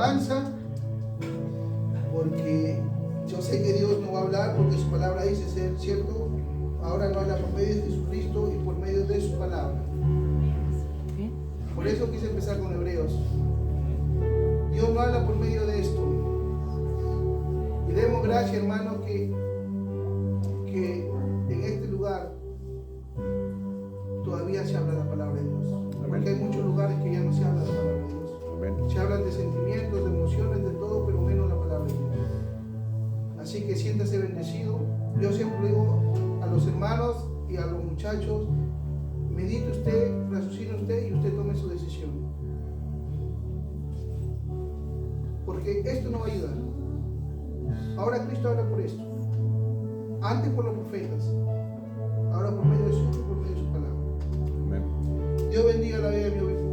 alabanza, porque yo sé que Dios no va a hablar, porque su palabra dice ser cierto. Ahora no habla por medio de Jesucristo y por medio de su palabra. Por eso quise empezar con Hebreos. Dios no habla por medio de esto. Y demos gracias, hermanos, que en este lugar todavía se habla la palabra de Dios. Porque hay muchos lugares que ya no se habla la palabra de Dios. Amén. Se hablan de sentimientos, de emociones, de todo, pero menos la palabra de Dios. Así que siéntase bendecido. Yo siempre digo a los hermanos y a los muchachos, medite usted, raciocine usted y usted tome su decisión. Porque esto no va a ayudar. Ahora Cristo habla por esto. Antes por los profetas. Ahora por medio de su palabra. Amén. Dios bendiga la vida de mi obispo.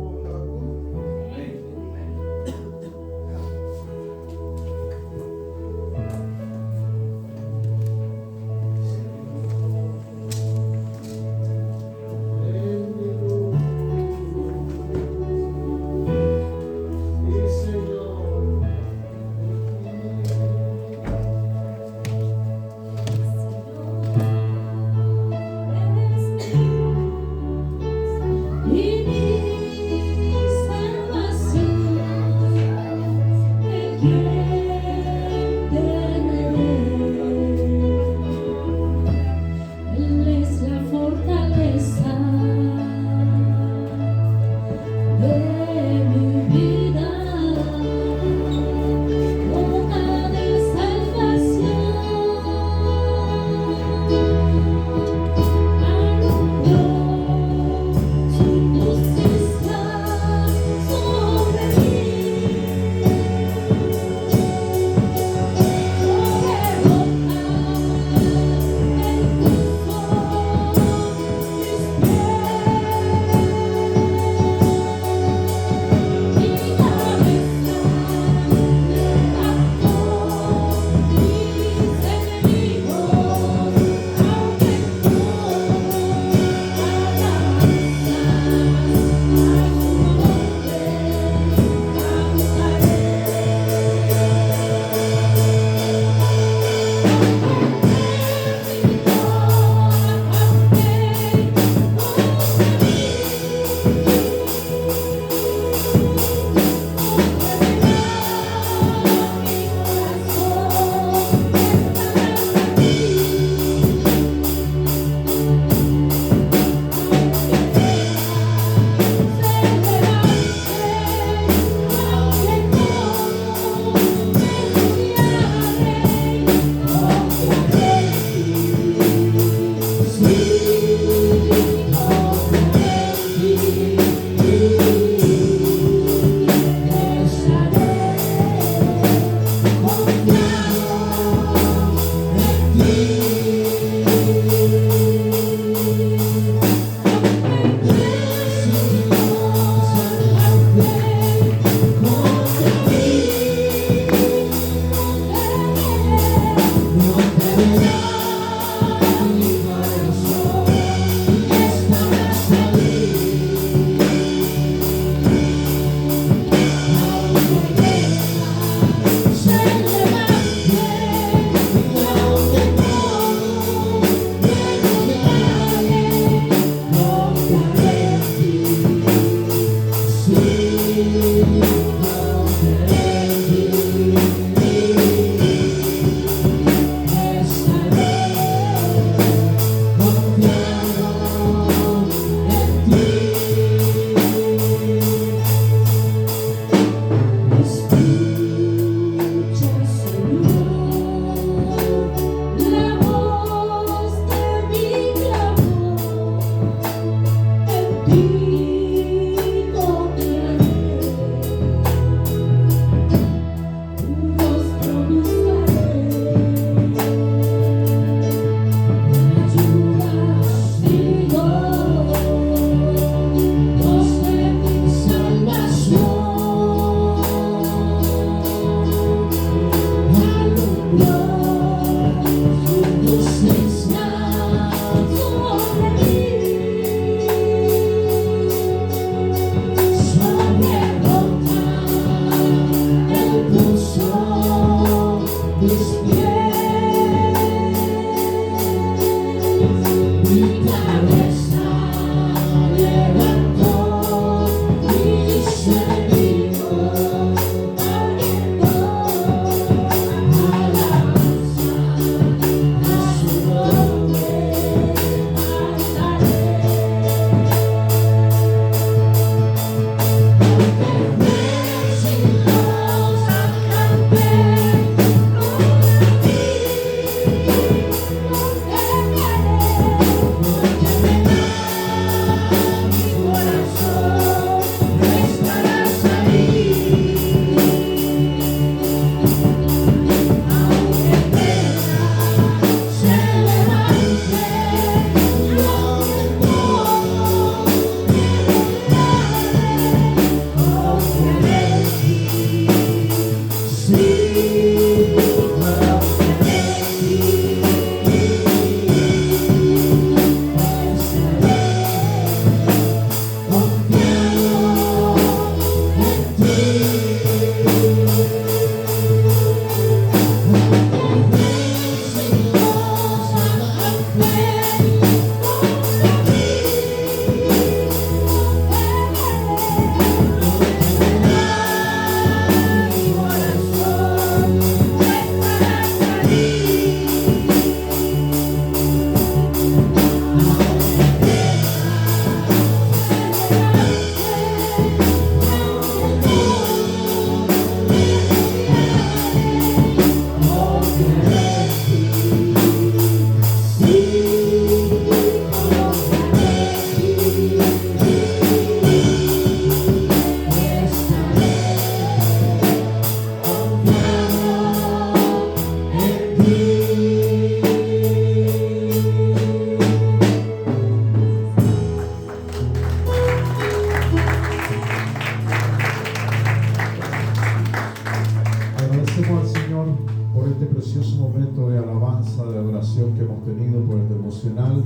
precioso momento de alabanza, de adoración que hemos tenido por el devocional.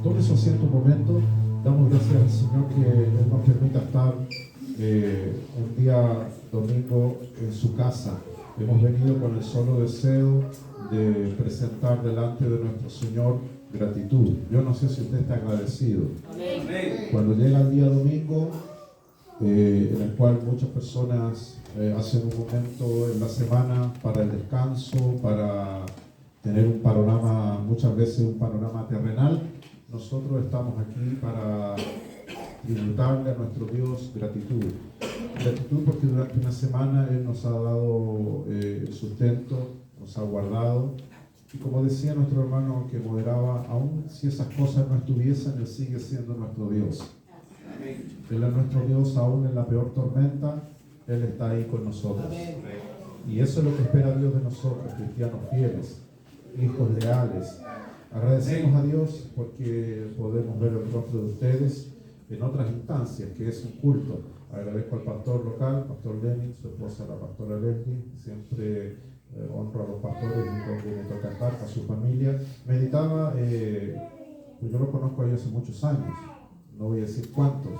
Todo eso asiento un momento. Damos gracias al Señor que Él nos permita estar un día domingo en su casa. Hemos venido con el solo deseo de presentar delante de nuestro Señor gratitud. Yo no sé si usted está agradecido. Amén. Cuando llega el día domingo, en el cual muchas personas hacen un momento en la semana para el descanso, para tener un panorama, muchas veces un panorama terrenal, nosotros estamos aquí para tributarle a nuestro Dios gratitud. Gratitud porque durante una semana Él nos ha dado el sustento, nos ha guardado. Y como decía nuestro hermano que moderaba, aún si esas cosas no estuviesen, Él sigue siendo nuestro Dios. Él es nuestro Dios aún en la peor tormenta, Él está ahí con nosotros. Y eso es lo que espera Dios de nosotros, cristianos fieles, hijos leales. Agradecemos a Dios porque podemos ver el rostro de ustedes en otras instancias, que es un culto. Agradezco al pastor local, pastor Lenin, su esposa la pastora Leslie, siempre honro a los pastores y donde me toca estar, a su familia. Meditaba, pues yo lo conozco a ellos hace muchos años, no voy a decir cuántos,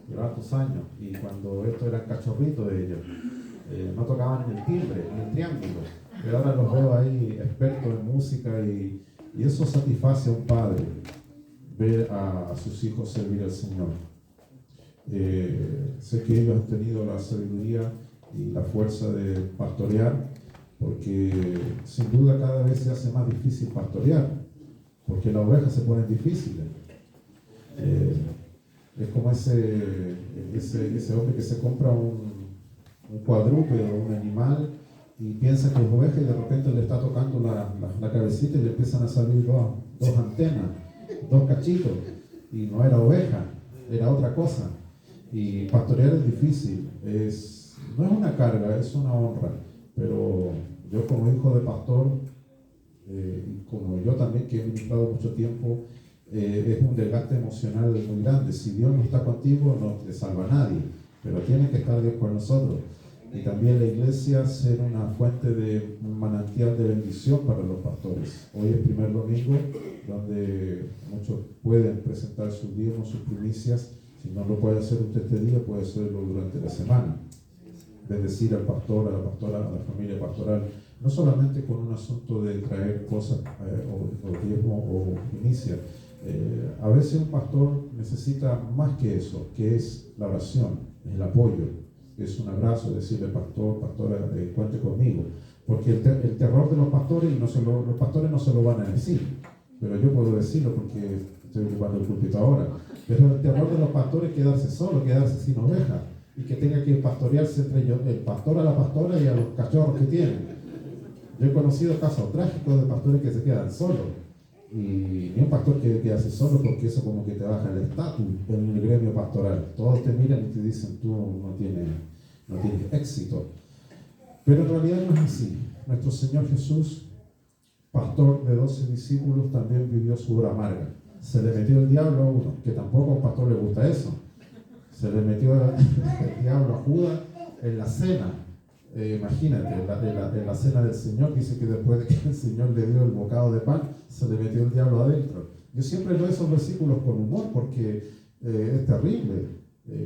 pero hartos años, y cuando esto era cachorrito de ellos, no tocaban ni el timbre, ni el triángulo, pero ahora los veo ahí expertos en música y eso satisface a un padre, ver a sus hijos servir al Señor. Sé que ellos han tenido la sabiduría y la fuerza de pastorear, porque sin duda cada vez se hace más difícil pastorear, porque las ovejas se ponen difíciles. Es como ese hombre que se compra un cuadrúpedo, un animal, y piensa que es oveja y de repente le está tocando la cabecita y le empiezan a salir dos antenas, dos cachitos, y no era oveja, era otra cosa. Y pastorear es difícil, no es una carga, es una honra, pero yo como hijo de pastor, y como yo también que he ministrado mucho tiempo, es un desgaste emocional muy grande. Si Dios no está contigo, no te salva a nadie, pero tiene que estar Dios con nosotros. Y también la iglesia ser una fuente de un manantial de bendición para los pastores. Hoy es primer domingo, donde muchos pueden presentar sus diezmos, sus primicias. Si no lo puede hacer usted este día, puede hacerlo durante la semana. Bendecir al pastor, a la pastora, a la familia pastoral, no solamente con un asunto de traer cosas o diezmo o primicia. A veces un pastor necesita más que eso, que es la oración, es el apoyo, es un abrazo, decirle pastor, pastora, cuente conmigo. Porque el terror de los pastores, los pastores no se lo van a decir, pero yo puedo decirlo porque estoy ocupando el púlpito ahora. Pero el terror de los pastores es quedarse solo, quedarse sin oveja, y que tenga que pastorearse entre ellos, el pastor a la pastora y a los cachorros que tienen. Yo he conocido casos trágicos de pastores que se quedan solos. Y ni un pastor que quedarse solo, porque eso como que te baja el estatus en el gremio pastoral. Todos te miran y te dicen, tú no tienes éxito. Pero en realidad no es así. Nuestro Señor Jesús, pastor de 12 discípulos, también vivió su hora amarga. Se le metió el diablo a uno, que tampoco a un pastor le gusta eso. Se le metió el diablo a Judas en la cena. Imagínate, en la cena del Señor, dice que después de que el Señor le dio el bocado de pan, se le metió el diablo adentro. Yo siempre leo esos versículos con humor porque es terrible.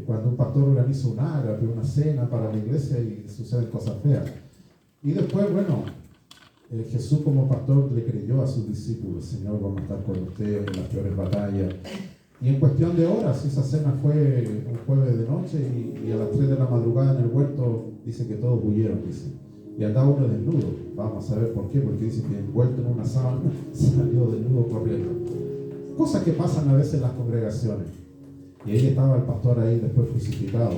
Cuando un pastor organiza un ágape, una cena para la iglesia y suceden cosas feas. Y después, bueno, Jesús como pastor le creyó a sus discípulos: Señor, vamos a estar con ustedes en las peores batallas. Y en cuestión de horas, esa cena fue un jueves de noche y a las 3 de la madrugada en el huerto, dice que todos huyeron, dice. Y andaba uno desnudo. Vamos a ver por qué, porque dice que envuelto en una sábana salió desnudo corriendo. Cosas que pasan a veces en las congregaciones. Y ahí estaba el pastor ahí después crucificado.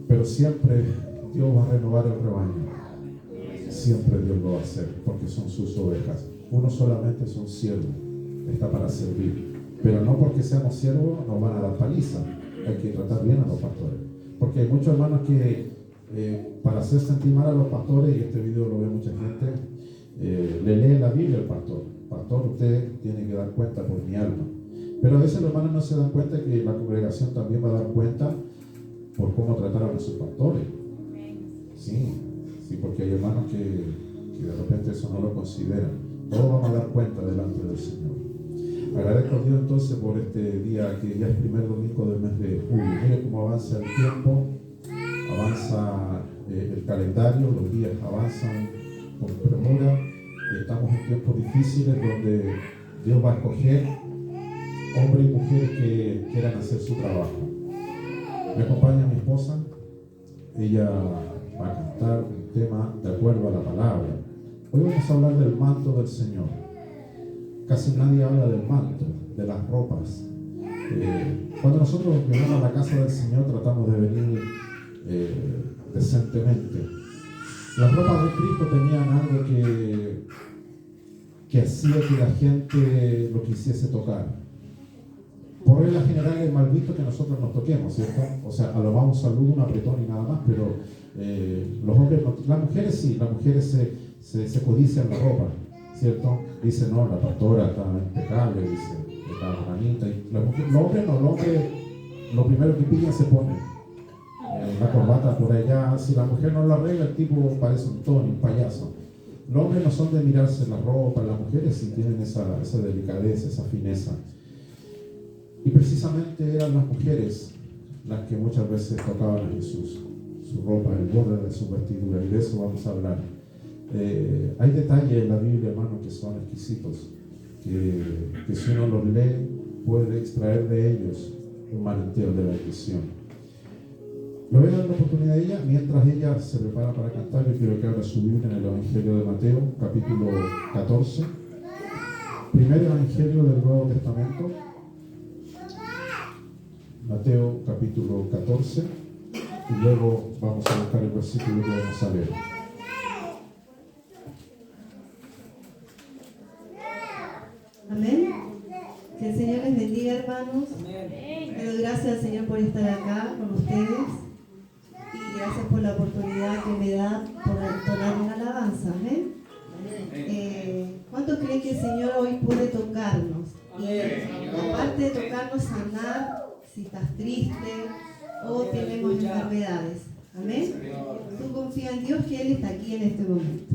Pero siempre Dios va a renovar el rebaño. Siempre Dios lo va a hacer, porque son sus ovejas. Uno solamente es un siervo, está para servir. Pero no porque seamos siervos nos van a dar paliza. Hay que tratar bien a los pastores. Porque hay muchos hermanos que para hacer sentir mal a los pastores, y este video lo ve mucha gente, le lee la Biblia al pastor. Pastor, usted tiene que dar cuenta por mi alma. Pero a veces los hermanos no se dan cuenta que la congregación también va a dar cuenta por cómo trataron a sus pastores. Sí, porque hay hermanos que de realmente eso no lo consideran. Todos vamos a dar cuenta delante del Señor. Agradezco a Dios entonces por este día que ya es primer domingo del mes de julio. Mire cómo avanza el tiempo, avanza el calendario, los días avanzan con premura y estamos en tiempos difíciles donde Dios va a escoger hombres y mujeres que quieran hacer su trabajo. Me acompaña mi esposa, ella va a cantar un tema de acuerdo a la palabra. Hoy vamos a hablar del manto del Señor. Casi nadie habla del manto, de las ropas. Cuando nosotros venimos a la casa del Señor tratamos de venir decentemente. Las ropas de Cristo tenían algo que hacía que la gente lo quisiese tocar. Por regla general es mal visto que nosotros nos toquemos, ¿cierto? O sea, alabamos un saludo, un apretón y nada más, pero los hombres no, las mujeres sí, las mujeres se codician la ropa, ¿cierto? Dicen, no, la pastora está impecable, dice, está bonita. Y los hombres no, los hombres lo primero que pillan se ponen. La corbata por allá, si la mujer no la arregla, el tipo parece un Tony, un payaso. Los hombres no son de mirarse la ropa, las mujeres sí tienen esa delicadeza, esa fineza. Y precisamente eran las mujeres las que muchas veces tocaban a Jesús, su ropa, el borde de su vestidura, y de eso vamos a hablar. Hay detalles en la Biblia, hermano, que son exquisitos, que si uno los lee, puede extraer de ellos un manantial de bendición. Le voy a dar la oportunidad a ella, mientras ella se prepara para cantar. Yo quiero que abra su Biblia en el Evangelio de Mateo, capítulo 14, primer Evangelio del Nuevo Testamento. Mateo capítulo 14 y luego vamos a buscar el versículo que vamos a leer. Amén. Que el Señor les bendiga, hermanos. Le doy gracias al Señor por estar acá con ustedes y gracias por la oportunidad que me da por entonar una alabanza. Amén. ¿Cuántos creen que el Señor hoy puede tocarnos? Y aparte de tocarnos, sanar si estás triste o tenemos enfermedades. Amén. Tú confía en Dios que Él está aquí en este momento.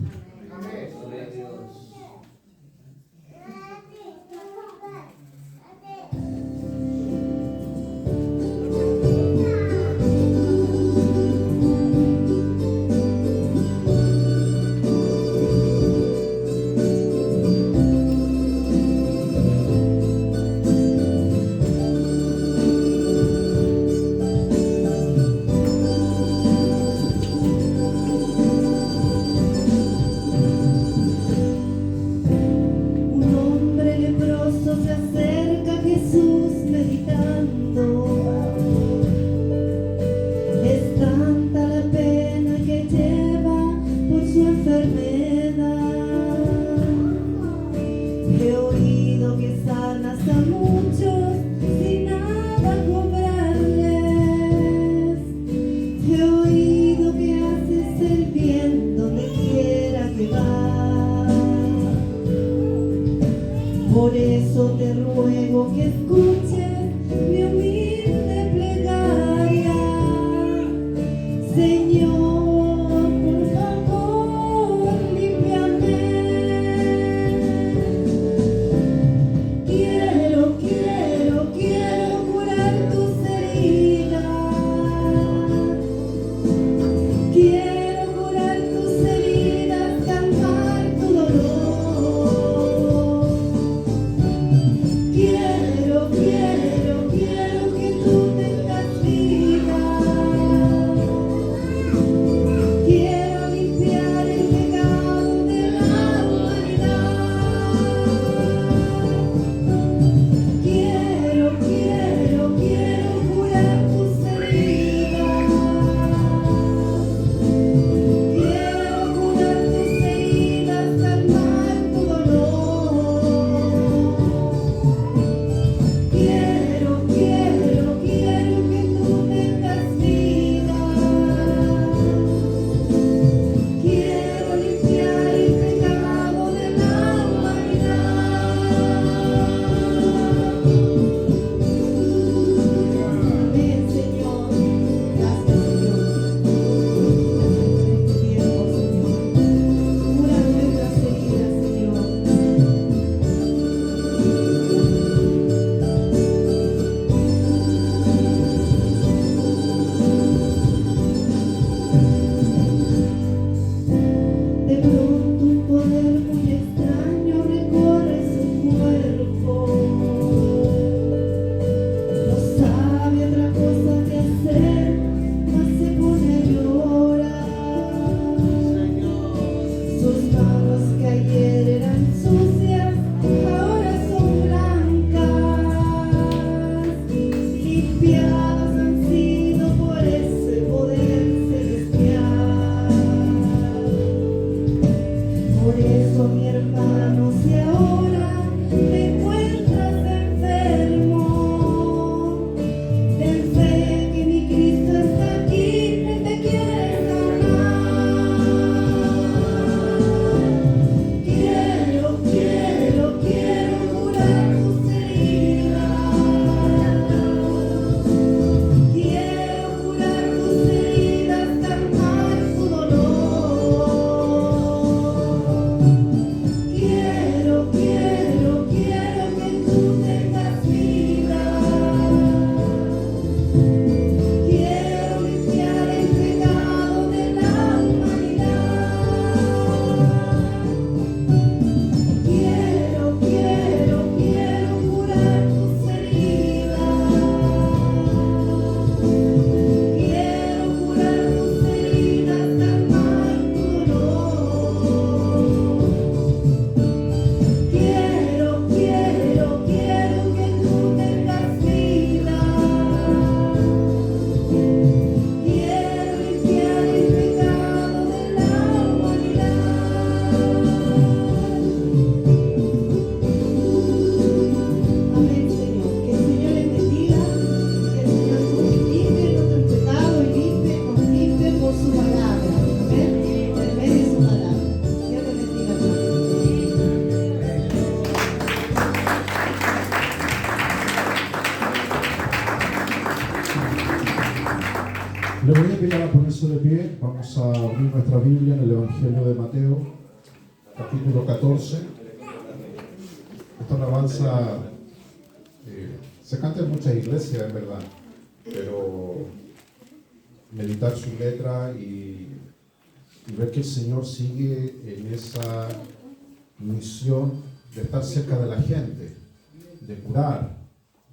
Por eso te ruego que escuches mi humilde plegaria, Señor, por favor, límpiame. Quiero curar tus heridas. Quiero curar tus heridas, calmar tu dolor. Quiero Póngase de pie, vamos a abrir nuestra Biblia en el Evangelio de Mateo, capítulo 14. Esta alabanza se canta en muchas iglesias, en verdad, pero meditar su letra y ver que el Señor sigue en esa misión de estar cerca de la gente, de curar,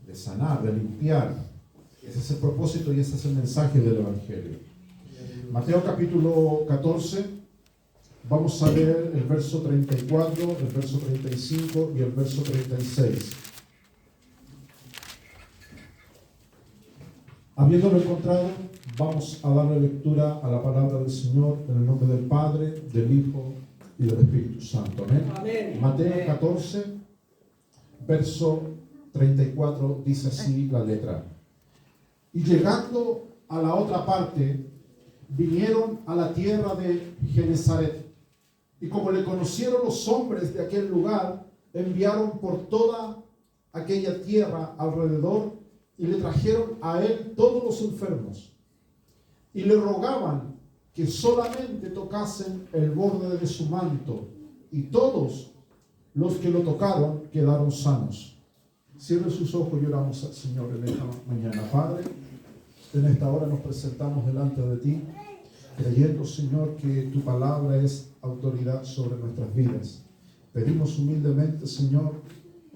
de sanar, de limpiar. Ese es el propósito y ese es el mensaje del Evangelio. Mateo capítulo 14, vamos a leer el verso 34, el verso 35 y el verso 36. Habiéndolo encontrado, vamos a darle lectura a la palabra del Señor en el nombre del Padre, del Hijo y del Espíritu Santo. Amén. Amén. Mateo 14, verso 34, dice así la letra. Y llegando a la otra parte, vinieron a la tierra de Genezaret. Y como le conocieron los hombres de aquel lugar, enviaron por toda aquella tierra alrededor y le trajeron a él todos los enfermos. Y le rogaban que solamente tocasen el borde de su manto. Y todos los que lo tocaron quedaron sanos. Cierre sus ojos y oramos al Señor en esta mañana. Padre, en esta hora nos presentamos delante de ti, creyendo, Señor, que tu palabra es autoridad sobre nuestras vidas. Pedimos humildemente, Señor,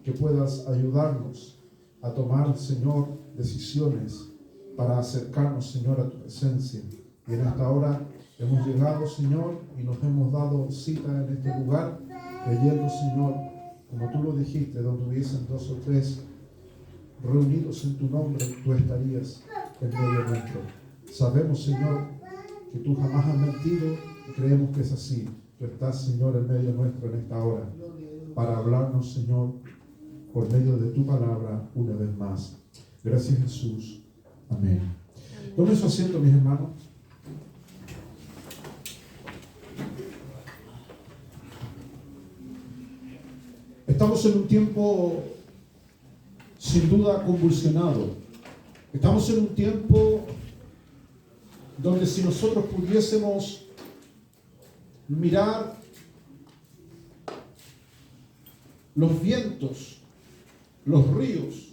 que puedas ayudarnos a tomar, Señor, decisiones para acercarnos, Señor, a tu presencia. Y en esta hora hemos llegado, Señor, y nos hemos dado cita en este lugar, creyendo, Señor, como tú lo dijiste, donde hubiesen 2 o 3 reunidos en tu nombre, tú estarías en medio nuestro. Sabemos, Señor, que tú jamás has mentido y creemos que es así. Tú estás, Señor, en medio nuestro en esta hora para hablarnos, Señor, por medio de tu palabra una vez más. Gracias, Jesús. Amén. Tomen su asiento, mis hermanos. Estamos en un tiempo sin duda convulsionado. Estamos en un tiempo donde si nosotros pudiésemos mirar los vientos, los ríos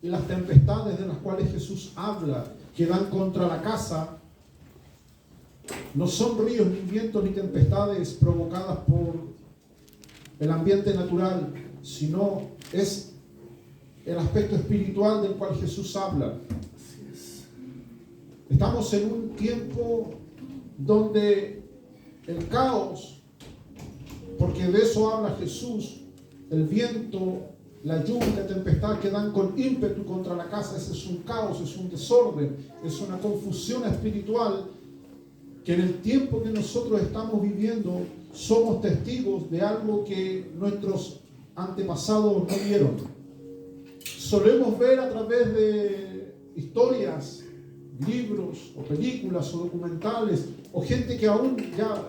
y las tempestades de las cuales Jesús habla, que dan contra la casa, no son ríos, ni vientos, ni tempestades provocadas por el ambiente natural, sino es el aspecto espiritual del cual Jesús habla. Estamos en un tiempo donde el caos, porque de eso habla Jesús, el viento, la lluvia, la tempestad que dan con ímpetu contra la casa, ese es un caos, es un desorden, es una confusión espiritual que en el tiempo que nosotros estamos viviendo somos testigos de algo que nuestros antepasados no vieron. Solemos ver a través de historias, libros o películas o documentales o gente que aún ya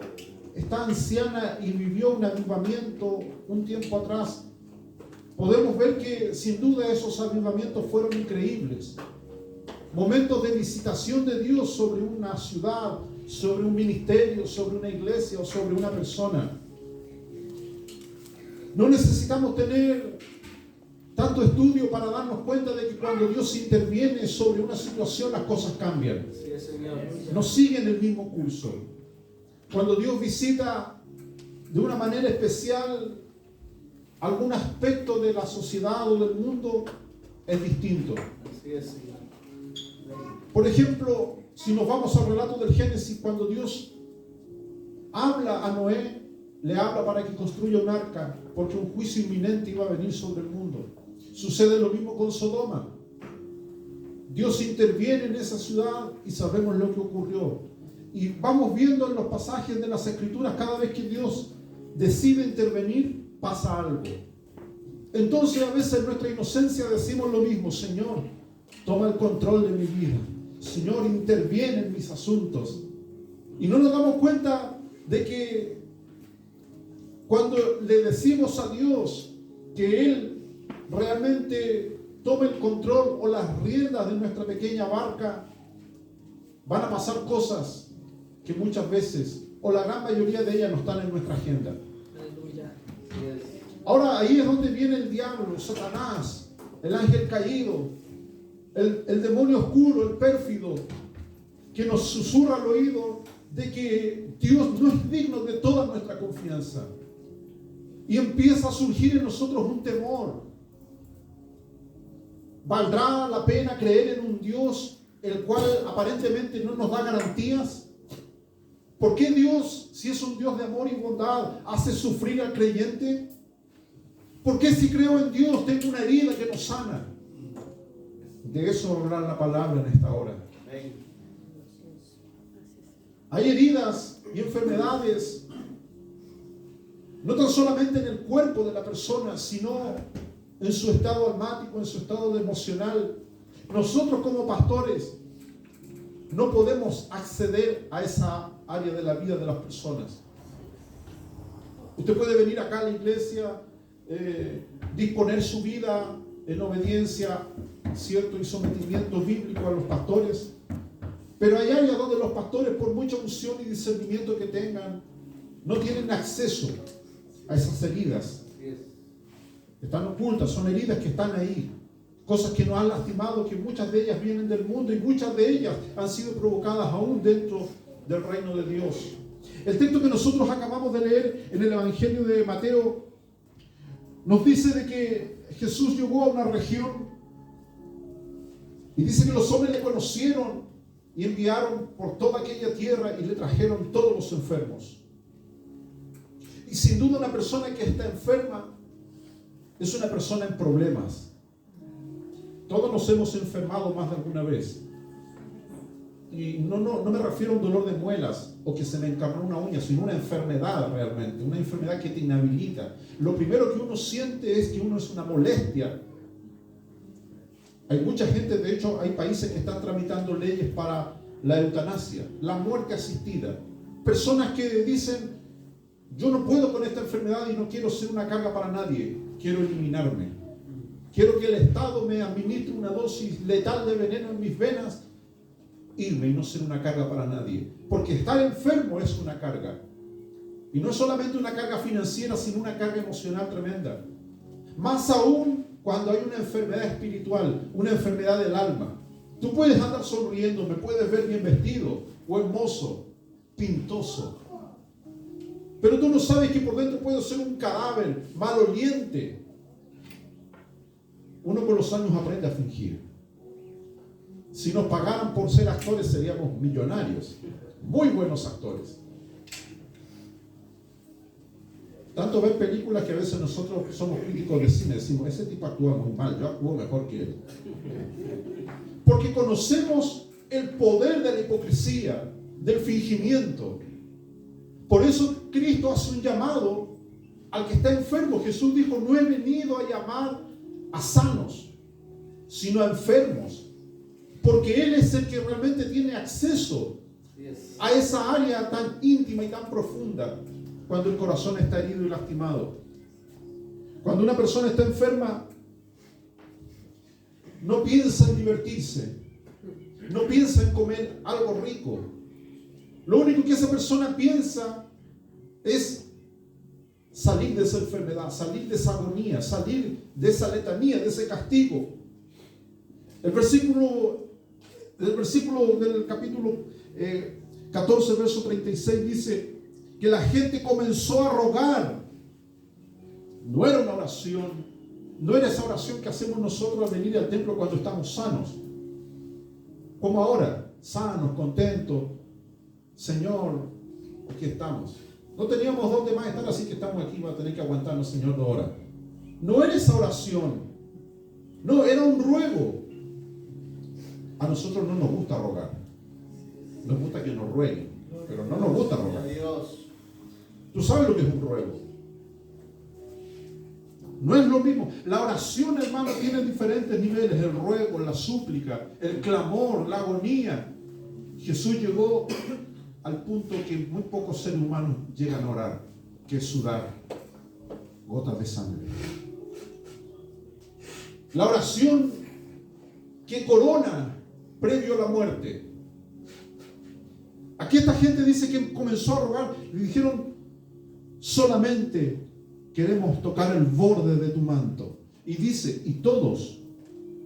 está anciana y vivió un avivamiento un tiempo atrás. Podemos ver que sin duda esos avivamientos fueron increíbles. Momentos de visitación de Dios sobre una ciudad, sobre un ministerio, sobre una iglesia o sobre una persona. No necesitamos tener tanto estudio para darnos cuenta de que cuando Dios interviene sobre una situación, las cosas cambian. No siguen el mismo curso. Cuando Dios visita de una manera especial algún aspecto de la sociedad o del mundo, es distinto. Por ejemplo, si nos vamos al relato del Génesis, cuando Dios habla a Noé, le habla para que construya un arca, porque un juicio inminente iba a venir sobre el mundo. Sucede lo mismo con Sodoma. Dios interviene en esa ciudad y sabemos lo que ocurrió. Y vamos viendo en los pasajes de las Escrituras, cada vez que Dios decide intervenir, pasa algo. Entonces a veces en nuestra inocencia decimos lo mismo: Señor, toma el control de mi vida. Señor, interviene en mis asuntos. Y no nos damos cuenta de que cuando le decimos a Dios que Él realmente tome el control o las riendas de nuestra pequeña barca, van a pasar cosas que muchas veces, o la gran mayoría de ellas, no están en nuestra agenda. Ahora ahí es donde viene el diablo, Satanás, el ángel caído, el demonio oscuro, el pérfido, que nos susurra al oído de que Dios no es digno de toda nuestra confianza. Y empieza a surgir en nosotros un temor. ¿Valdrá la pena creer en un Dios el cual aparentemente no nos da garantías? ¿Por qué Dios, si es un Dios de amor y bondad, hace sufrir al creyente? ¿Por qué si creo en Dios tengo una herida que no sana? De eso hablará la palabra en esta hora. Hay heridas y enfermedades, no tan solamente en el cuerpo de la persona, sino en su estado almático, en su estado emocional. Nosotros como pastores no podemos acceder a esa área de la vida de las personas. Usted puede venir acá a la iglesia, disponer su vida en obediencia, cierto, y sometimiento bíblico a los pastores. Pero hay áreas donde los pastores, por mucha unción y discernimiento que tengan, no tienen acceso a esas heridas. Están ocultas, son heridas que están ahí. Cosas que nos han lastimado, que muchas de ellas vienen del mundo y muchas de ellas han sido provocadas aún dentro del reino de Dios. El texto que nosotros acabamos de leer en el Evangelio de Mateo nos dice de que Jesús llegó a una región y dice que los hombres le conocieron y enviaron por toda aquella tierra y le trajeron todos los enfermos. Y sin duda una persona que está enferma es una persona en problemas. Todos nos hemos enfermado más de alguna vez. Y no me refiero a un dolor de muelas o que se me encarnó una uña, sino una enfermedad realmente, una enfermedad que te inhabilita. Lo primero que uno siente es que uno es una molestia. Hay mucha gente, de hecho, hay países que están tramitando leyes para la eutanasia, la muerte asistida. Personas que dicen, yo no puedo con esta enfermedad y no quiero ser una carga para nadie, quiero eliminarme. Quiero que el Estado me administre una dosis letal de veneno en mis venas, irme y no ser una carga para nadie. Porque estar enfermo es una carga. Y no es solamente una carga financiera, sino una carga emocional tremenda. Más aún cuando hay una enfermedad espiritual, una enfermedad del alma. Tú puedes andar sonriendo, me puedes ver bien vestido, o hermoso, pintoso. Pero tú no sabes que por dentro puedo ser un cadáver, maloliente. Uno con los años aprende a fingir. Si nos pagaran por ser actores seríamos millonarios, muy buenos actores. Tanto ver películas que a veces nosotros somos críticos de cine, decimos, ese tipo actúa muy mal, yo actúo mejor que él. Porque conocemos el poder de la hipocresía, del fingimiento. Por eso Cristo hace un llamado al que está enfermo. Jesús dijo, no he venido a llamar a sanos, sino a enfermos. Porque Él es el que realmente tiene acceso a esa área tan íntima y tan profunda cuando el corazón está herido y lastimado. Cuando una persona está enferma, no piensa en divertirse, no piensa en comer algo rico. Lo único que esa persona piensa es salir de esa enfermedad, salir de esa agonía, salir de esa letanía, de ese castigo. El versículo del capítulo 14, verso 36 dice que la gente comenzó a rogar. No era una oración, no era esa oración que hacemos nosotros al venir al templo cuando estamos sanos. Como ahora, sanos, contentos. Señor, aquí estamos. No teníamos dónde más estar, así que estamos aquí, va a tener que aguantarnos, Señor, 2 horas. No era esa oración. No, era un ruego. A nosotros no nos gusta rogar. Nos gusta que nos rueguen, pero no nos gusta rogar. Tú sabes lo que es un ruego. No es lo mismo. La oración, hermano, tiene diferentes niveles. El ruego, la súplica, el clamor, la agonía. Jesús llegó al punto que muy pocos seres humanos llegan a orar, que es sudar gotas de sangre. La oración que corona previo a la muerte. Aquí esta gente dice que comenzó a rogar y dijeron: solamente queremos tocar el borde de tu manto. Y dice, y todos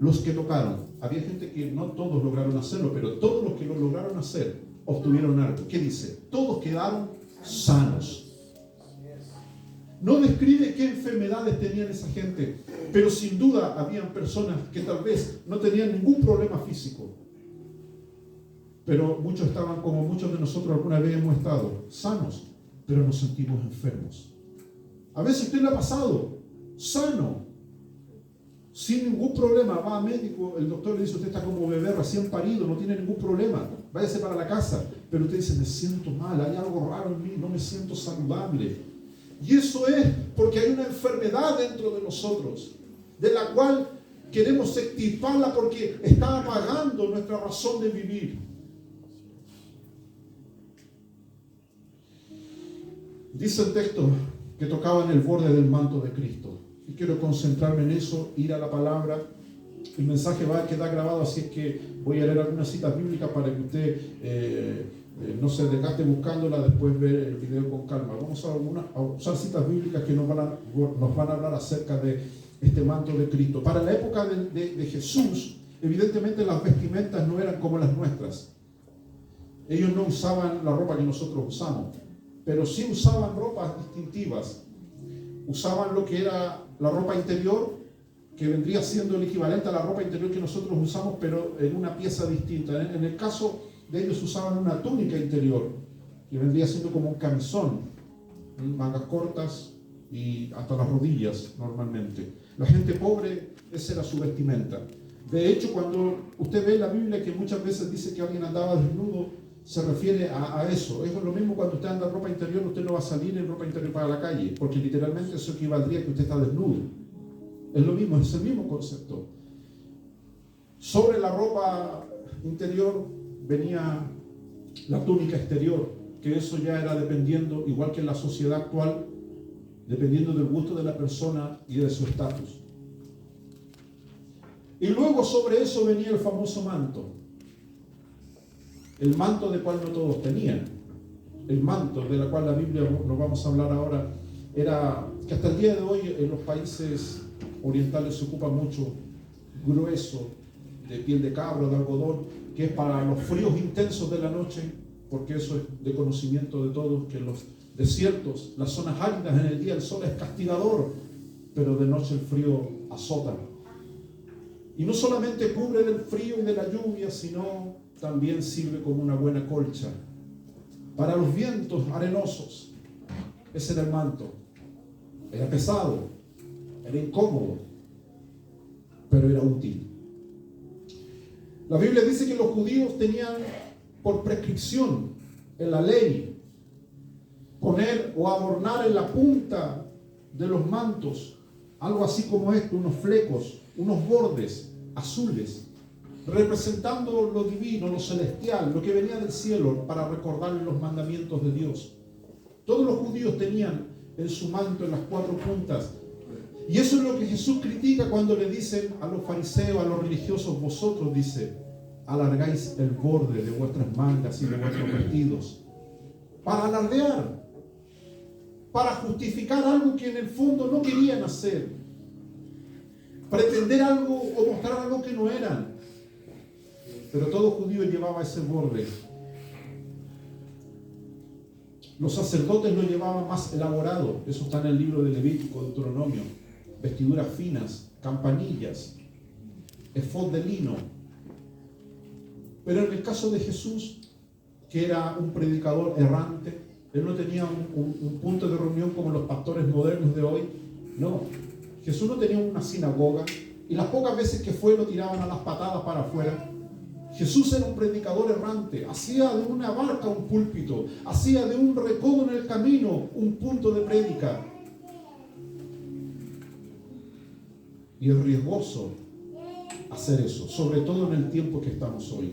los que tocaron, había gente que no todos lograron hacerlo, pero todos los que lo lograron hacer obtuvieron algo. ¿Qué dice? Todos quedaron sanos. No describe qué enfermedades tenían esa gente, pero sin duda habían personas que tal vez no tenían ningún problema físico, pero muchos estaban, como muchos de nosotros alguna vez hemos estado, sanos, pero nos sentimos enfermos. A veces usted le ha pasado sano, sin ningún problema, va a médico, el doctor le dice: usted está como bebé recién parido, no tiene ningún problema, váyase para la casa. Pero usted dice: me siento mal, hay algo raro en mí, no me siento saludable. Y eso es porque hay una enfermedad dentro de nosotros, de la cual queremos extirparla porque está apagando nuestra razón de vivir. Dice el texto que tocaban el borde del manto de Cristo. Y quiero concentrarme en eso, ir a la palabra. El mensaje va a quedar grabado, así es que voy a leer algunas citas bíblicas para que usted no se desgaste buscándola, después ver el video con calma. Vamos a usar citas bíblicas que nos van a hablar acerca de este manto de Cristo. Para la época de Jesús, evidentemente las vestimentas no eran como las nuestras. Ellos no usaban la ropa que nosotros usamos, pero sí usaban ropas distintivas. Usaban lo que era la ropa interior, que vendría siendo el equivalente a la ropa interior que nosotros usamos, pero en una pieza distinta. En el caso de ellos usaban una túnica interior, que vendría siendo como un camisón, mangas cortas y hasta las rodillas normalmente. La gente pobre, esa era su vestimenta. De hecho, cuando usted ve en la Biblia que muchas veces dice que alguien andaba desnudo, se refiere a eso. Es lo mismo cuando usted anda en ropa interior, usted no va a salir en ropa interior para la calle, porque literalmente eso equivaldría a que usted está desnudo. Es lo mismo, es el mismo concepto. Sobre la ropa interior venía la túnica exterior, que eso ya era dependiendo, igual que en la sociedad actual, dependiendo del gusto de la persona y de su estatus. Y luego sobre eso venía el famoso manto. El manto de cual no todos tenían. El manto de la cual la Biblia nos vamos a hablar ahora, era que hasta el día de hoy en los países orientales se ocupa mucho, grueso, de piel de cabra, de algodón, que es para los fríos intensos de la noche, porque eso es de conocimiento de todos, que en los desiertos, las zonas áridas, en el día el sol es castigador, pero de noche el frío azota. Y no solamente cubre del frío y de la lluvia, sino también sirve como una buena colcha para los vientos arenosos. Ese era el manto. Era pesado, era incómodo, pero era útil. La Biblia dice que los judíos tenían por prescripción en la ley poner o adornar en la punta de los mantos algo así como esto, unos flecos, unos bordes azules, representando lo divino, lo celestial, lo que venía del cielo, para recordarles los mandamientos de Dios. Todos los judíos tenían en su manto, en las cuatro puntas. Y eso es lo que Jesús critica cuando le dicen a los fariseos, a los religiosos: vosotros, dice, alargáis el borde de vuestras mangas y de vuestros vestidos, para alardear, para justificar algo que en el fondo no querían hacer, pretender algo o mostrar algo que no eran. Pero todo judío llevaba ese borde. Los sacerdotes lo llevaban más elaborado. Eso está en el libro de Levítico, Deuteronomio. Vestiduras finas, campanillas, efod de lino. Pero en el caso de Jesús, que era un predicador errante, él no tenía un punto de reunión como los pastores modernos de hoy. No, Jesús no tenía una sinagoga, y las pocas veces que fue lo tiraban a las patadas para afuera. Jesús era un predicador errante, hacía de una barca un púlpito, hacía de un recodo en el camino un punto de prédica. Y es riesgoso hacer eso, sobre todo en el tiempo que estamos hoy.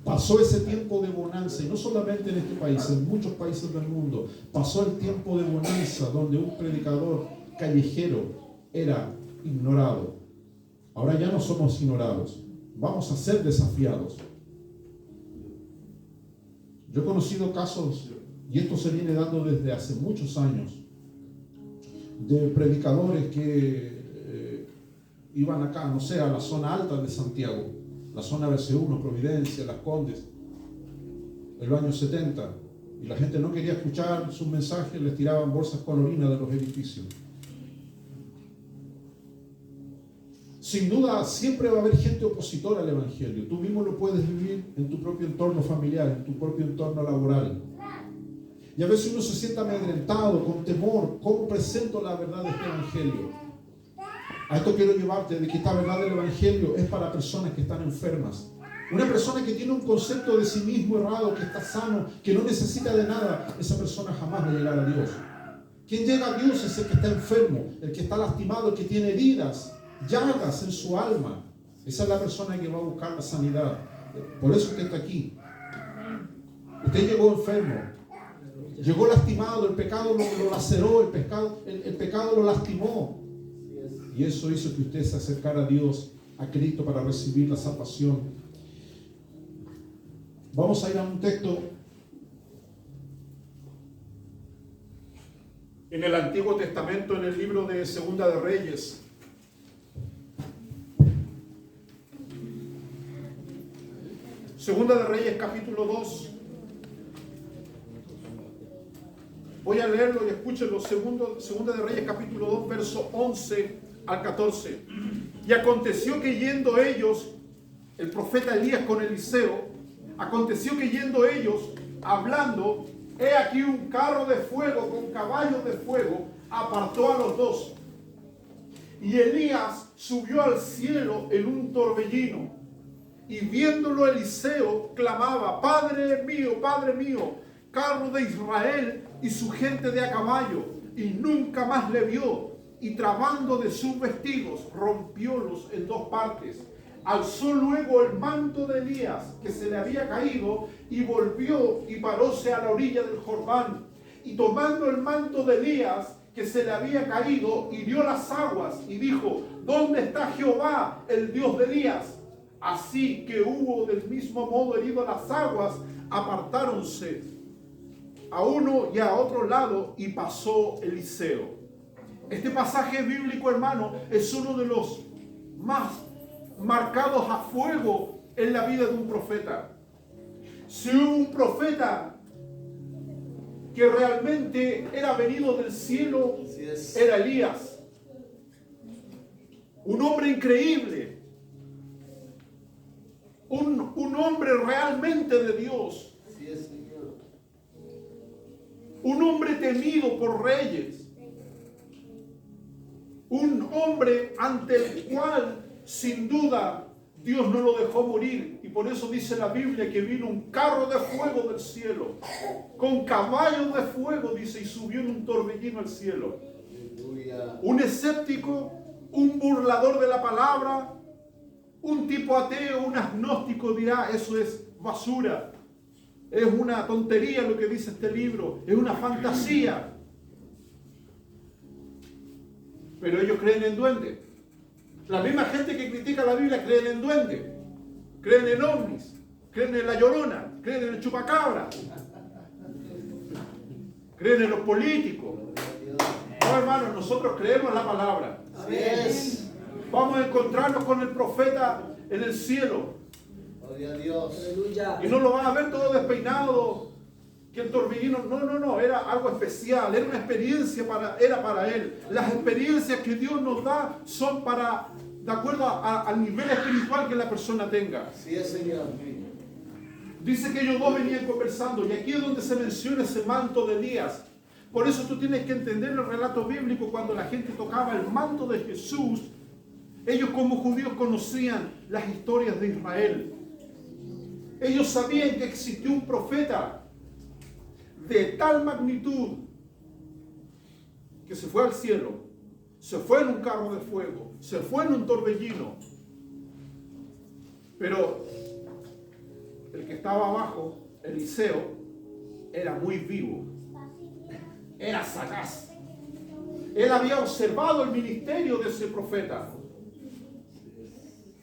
Pasó ese tiempo de bonanza, y no solamente en este país, en muchos países del mundo. Pasó el tiempo de bonanza donde un predicador callejero era ignorado. Ahora ya no somos ignorados, vamos a ser desafiados. Yo he conocido casos, y esto se viene dando desde hace muchos años, de predicadores que iban acá, no sé, a la zona alta de Santiago, la zona BC1, Providencia, Las Condes, en los años 70, y la gente no quería escuchar sus mensajes, les tiraban bolsas con orina de los edificios. Sin duda, siempre va a haber gente opositora al Evangelio. Tú mismo lo puedes vivir en tu propio entorno familiar, en tu propio entorno laboral. Y a veces uno se siente amedrentado, con temor. ¿Cómo presento la verdad de este Evangelio? A esto quiero llevarte, de que esta verdad del Evangelio es para personas que están enfermas. Una persona que tiene un concepto de sí mismo errado, que está sano, que no necesita de nada, esa persona jamás va a llegar a Dios. Quien llega a Dios es el que está enfermo, el que está lastimado, el que tiene heridas, llagas en su alma. Esa es la persona que va a buscar la sanidad. Por eso usted está aquí. Usted llegó enfermo, llegó lastimado, el pecado lo laceró, el pecado lo lastimó. Y eso hizo que usted se acercara a Dios, a Cristo, para recibir la salvación. Vamos a ir a un texto en el Antiguo Testamento, en el libro de Segunda de Reyes. Segunda de Reyes, capítulo 2. Voy a leerlo y escúchenlo. Segunda de Reyes, capítulo 2, verso 11 al 14. Y aconteció que yendo ellos, el profeta Elías con Eliseo, aconteció que yendo ellos, hablando, he aquí un carro de fuego con caballos de fuego, apartó a los dos. Y Elías subió al cielo en un torbellino. Y viéndolo Eliseo, clamaba: Padre mío, carro de Israel y su gente de a caballo. Y nunca más le vio. Y trabando de sus vestidos, rompiólos en dos partes. Alzó luego el manto de Elías, que se le había caído, y volvió y paróse a la orilla del Jordán. Y tomando el manto de Elías, que se le había caído, hirió las aguas, y dijo: ¿Dónde está Jehová, el Dios de Elías? Así que hubo del mismo modo herido las aguas, apartáronse a uno y a otro lado, y pasó Eliseo. Este pasaje bíblico, hermano, es uno de los más marcados a fuego en la vida de un profeta. Si hubo un profeta que realmente era venido del cielo, era Elías. Un hombre increíble. Un hombre realmente de Dios. Un hombre temido por reyes. Un hombre ante el cual, sin duda, Dios no lo dejó morir. Y por eso dice la Biblia que vino un carro de fuego del cielo, con caballos de fuego, dice, y subió en un torbellino al cielo. Un escéptico, un burlador de la palabra, un tipo ateo, un agnóstico dirá: eso es basura, es una tontería lo que dice este libro, es una fantasía. Pero ellos creen en duendes. La misma gente que critica la Biblia creen en duendes, creen en ovnis, creen en la Llorona, creen en el chupacabra, creen en los políticos. No, hermanos, nosotros creemos en la palabra. Así es. Vamos a encontrarnos con el profeta en el cielo. Gloria a Dios. Y no lo van a ver todo despeinado, que el torbellino. No, era algo especial, era una experiencia era para él. Las experiencias que Dios nos da son de acuerdo al nivel espiritual que la persona tenga. Así es, Señor. Dice que ellos dos venían conversando, y aquí es donde se menciona ese manto de Elías. Por eso tú tienes que entender el relato bíblico. Cuando la gente tocaba el manto de Jesús, ellos como judíos conocían las historias de Israel. Ellos sabían que existió un profeta de tal magnitud que se fue al cielo, se fue en un carro de fuego, se fue en un torbellino. Pero el que estaba abajo, Eliseo, era muy vivo, era sagaz. Él había observado el ministerio de ese profeta.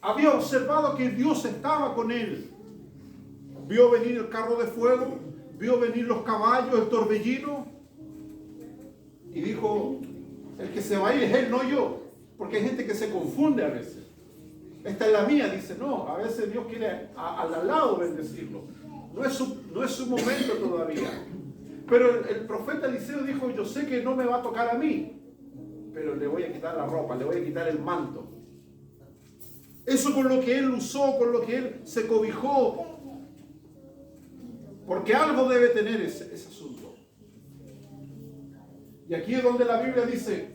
Había observado que Dios estaba con él. Vio venir el carro de fuego, vio venir los caballos, el torbellino, y dijo, el que se va a ir es él, no yo. Porque hay gente que se confunde a veces. Esta es la mía, dice, no, a veces Dios quiere al lado bendecirlo. No es su momento todavía. Pero el profeta Eliseo dijo, yo sé que no me va a tocar a mí, pero le voy a quitar la ropa, le voy a quitar el manto. Eso con lo que él usó, con lo que él se cobijó. Porque algo debe tener ese asunto. Y aquí es donde la Biblia dice,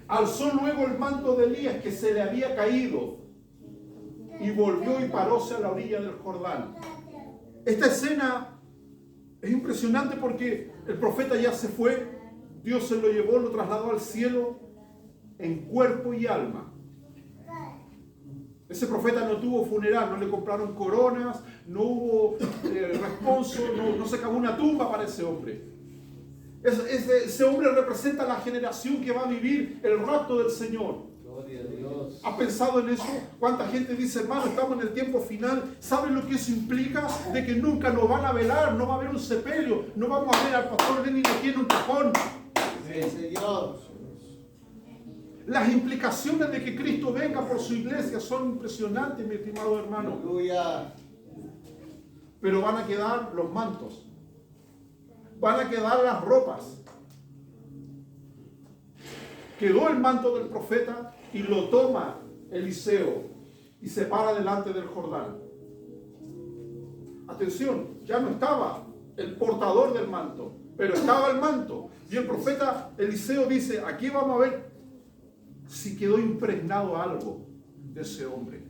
alzó luego el manto de Elías que se le había caído y volvió y paróse a la orilla del Jordán. Esta escena es impresionante porque el profeta ya se fue, Dios se lo llevó, lo trasladó al cielo en cuerpo y alma. Ese profeta no tuvo funeral, no le compraron coronas, no hubo responso, no se cavó una tumba para ese hombre. Ese hombre representa la generación que va a vivir el rapto del Señor. Gloria a Dios. ¿Has pensado en eso? ¿Cuánta gente dice, hermano, estamos en el tiempo final? ¿Saben lo que eso implica? De que nunca nos van a velar, no va a haber un sepelio, no vamos a ver al pastor Lenin aquí en un cajón. Sí, Señor. Las implicaciones de que Cristo venga por su iglesia son impresionantes, mi estimado hermano. Aleluya. Pero van a quedar los mantos. Van a quedar las ropas. Quedó el manto del profeta y lo toma Eliseo y se para delante del Jordán. Atención, ya no estaba el portador del manto, pero estaba el manto. Y el profeta Eliseo dice, aquí vamos a ver si quedó impregnado algo de ese hombre.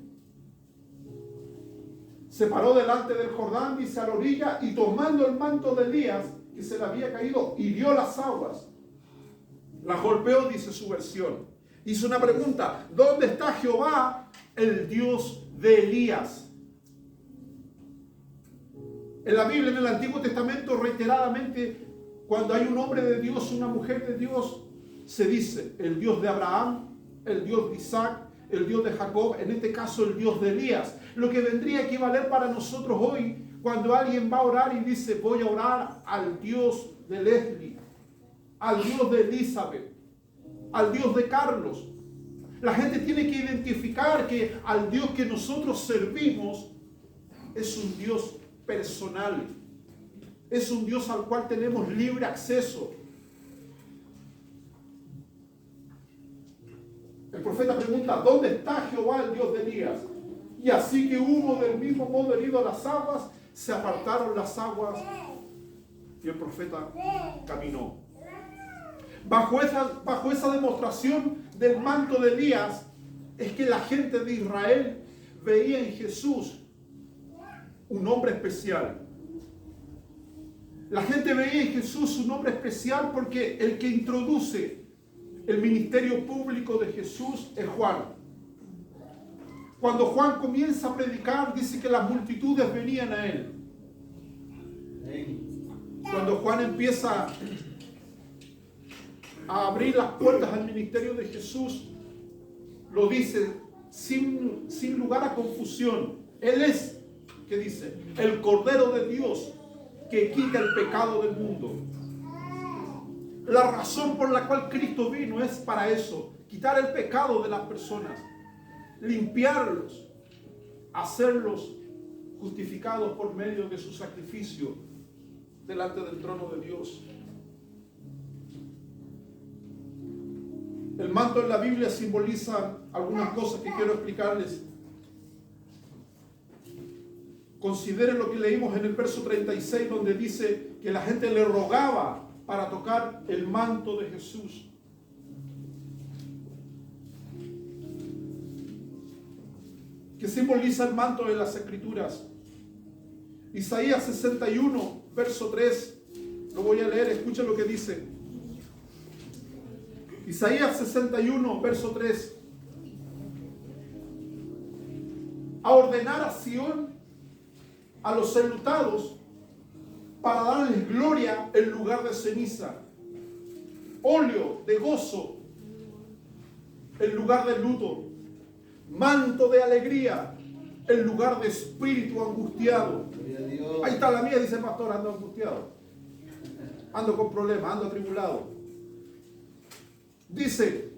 Se paró delante del Jordán, dice, a la orilla, y tomando el manto de Elías, que se le había caído, hirió las aguas. La golpeó, dice su versión. Hizo una pregunta, ¿dónde está Jehová, el Dios de Elías? En la Biblia, en el Antiguo Testamento, reiteradamente, cuando hay un hombre de Dios, una mujer de Dios, se dice el Dios de Abraham, el Dios de Isaac, el Dios de Jacob, en este caso el Dios de Elías. Lo que vendría a equivaler para nosotros hoy, cuando alguien va a orar y dice, voy a orar al Dios de Leslie, al Dios de Elizabeth, al Dios de Carlos. La gente tiene que identificar que al Dios que nosotros servimos es un Dios personal. Es un Dios al cual tenemos libre acceso. El profeta pregunta, ¿dónde está Jehová, el Dios de Elías? Y así que hubo del mismo modo herido las aguas, se apartaron las aguas y el profeta caminó. Bajo esa demostración del manto de Elías, es que la gente de Israel veía en Jesús un hombre especial. La gente veía en Jesús un hombre especial porque el que introduce el ministerio público de Jesús es Juan. Cuando Juan comienza a predicar, dice que las multitudes venían a él. Cuando Juan empieza a abrir las puertas al ministerio de Jesús, lo dice sin lugar a confusión. Él es, ¿qué dice? El Cordero de Dios que quita el pecado del mundo. La razón por la cual Cristo vino es para eso, quitar el pecado de las personas, limpiarlos, hacerlos justificados por medio de su sacrificio delante del trono de Dios. El manto en la Biblia simboliza algunas cosas que quiero explicarles. Consideren lo que leímos en el verso 36, donde dice que la gente le rogaba para tocar el manto de Jesús. ¿Qué simboliza el manto de las Escrituras? Isaías 61, verso 3. Lo voy a leer, escuchen lo que dice. Isaías 61, verso 3. A ordenar a Sión, a los enlutados, para darles gloria en lugar de ceniza, óleo de gozo en lugar de luto, manto de alegría en lugar de espíritu angustiado. Ahí está la mía, dice el pastor, ando angustiado. Ando con problemas, ando atribulado. Dice,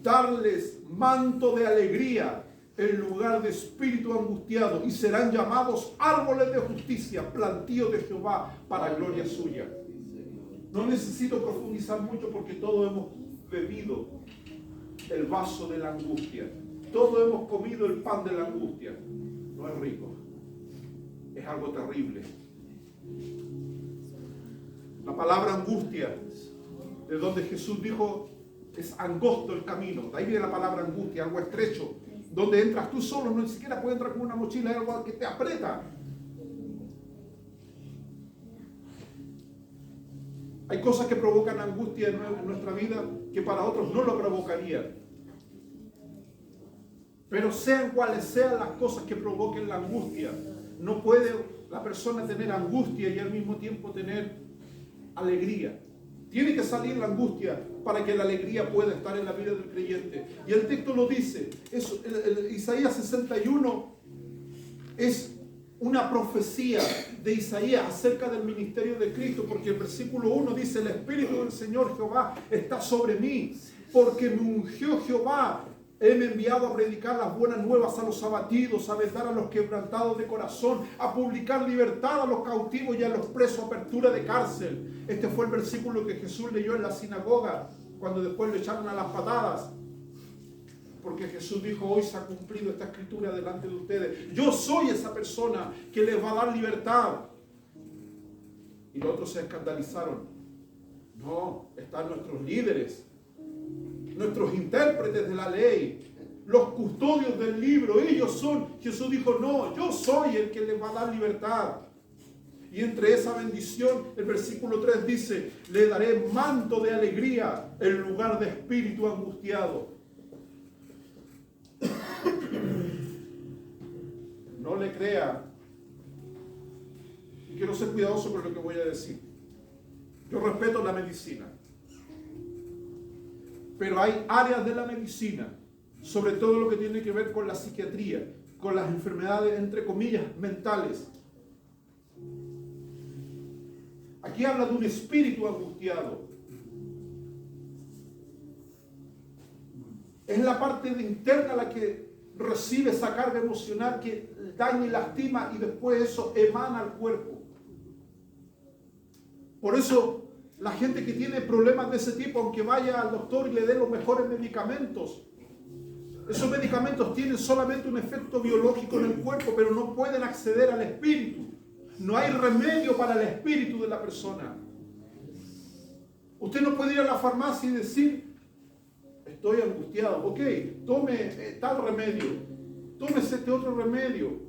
darles manto de alegría en lugar de espíritu angustiado, y serán llamados árboles de justicia, plantío de Jehová para gloria suya. No necesito profundizar mucho porque todos hemos bebido el vaso de la angustia. Todos hemos comido el pan de la angustia. No es rico. Es algo terrible. La palabra angustia, de donde Jesús dijo, es angosto el camino. De ahí viene la palabra angustia, algo estrecho. Donde entras tú solo, no ni siquiera puedes entrar con una mochila, es algo que te aprieta. Hay cosas que provocan angustia en nuestra vida que para otros no lo provocarían. Pero sean cuales sean las cosas que provoquen la angustia, no puede la persona tener angustia y al mismo tiempo tener alegría. Tiene que salir la angustia para que la alegría pueda estar en la vida del creyente. Y el texto lo dice. Isaías 61 es una profecía de Isaías acerca del ministerio de Cristo, porque el versículo 1 dice: el Espíritu del Señor Jehová está sobre mí, porque me ungió Jehová. Heme enviado a predicar las buenas nuevas a los abatidos, a vendar a los quebrantados de corazón, a publicar libertad a los cautivos y a los presos, apertura de cárcel. Este fue el versículo que Jesús leyó en la sinagoga, cuando después le echaron a las patadas. Porque Jesús dijo: hoy se ha cumplido esta escritura delante de ustedes. Yo soy esa persona que les va a dar libertad. Y los otros se escandalizaron. No, están nuestros líderes, nuestros intérpretes de la ley, los custodios del libro, ellos son. Jesús dijo: no, yo soy el que les va a dar libertad. Y entre esa bendición, el versículo 3 dice: le daré manto de alegría en lugar de espíritu angustiado. No le crea. Y quiero ser cuidadoso con lo que voy a decir. Yo respeto la medicina, pero hay áreas de la medicina, sobre todo lo que tiene que ver con la psiquiatría, con las enfermedades, entre comillas, mentales. Aquí habla de un espíritu angustiado. Es la parte interna la que recibe esa carga emocional que daña y lastima, y después eso emana al cuerpo. Por eso la gente que tiene problemas de ese tipo, aunque vaya al doctor y le dé los mejores medicamentos, esos medicamentos tienen solamente un efecto biológico en el cuerpo, pero no pueden acceder al espíritu. No hay remedio para el espíritu de la persona. Usted no puede ir a la farmacia y decir: estoy angustiado. Ok, tome tal remedio, tómese este otro remedio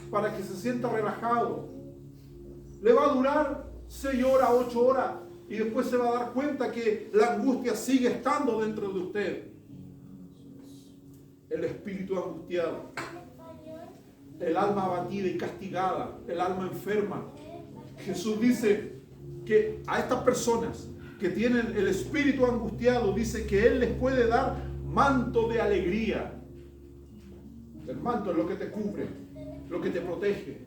para que se sienta relajado. Le va a durar 6 horas, 8 horas, y después se va a dar cuenta que la angustia sigue estando dentro de usted. El espíritu angustiado, el alma abatida y castigada, el alma enferma. Jesús dice que a estas personas que tienen el espíritu angustiado, dice que Él les puede dar manto de alegría. El manto es lo que te cubre, lo que te protege.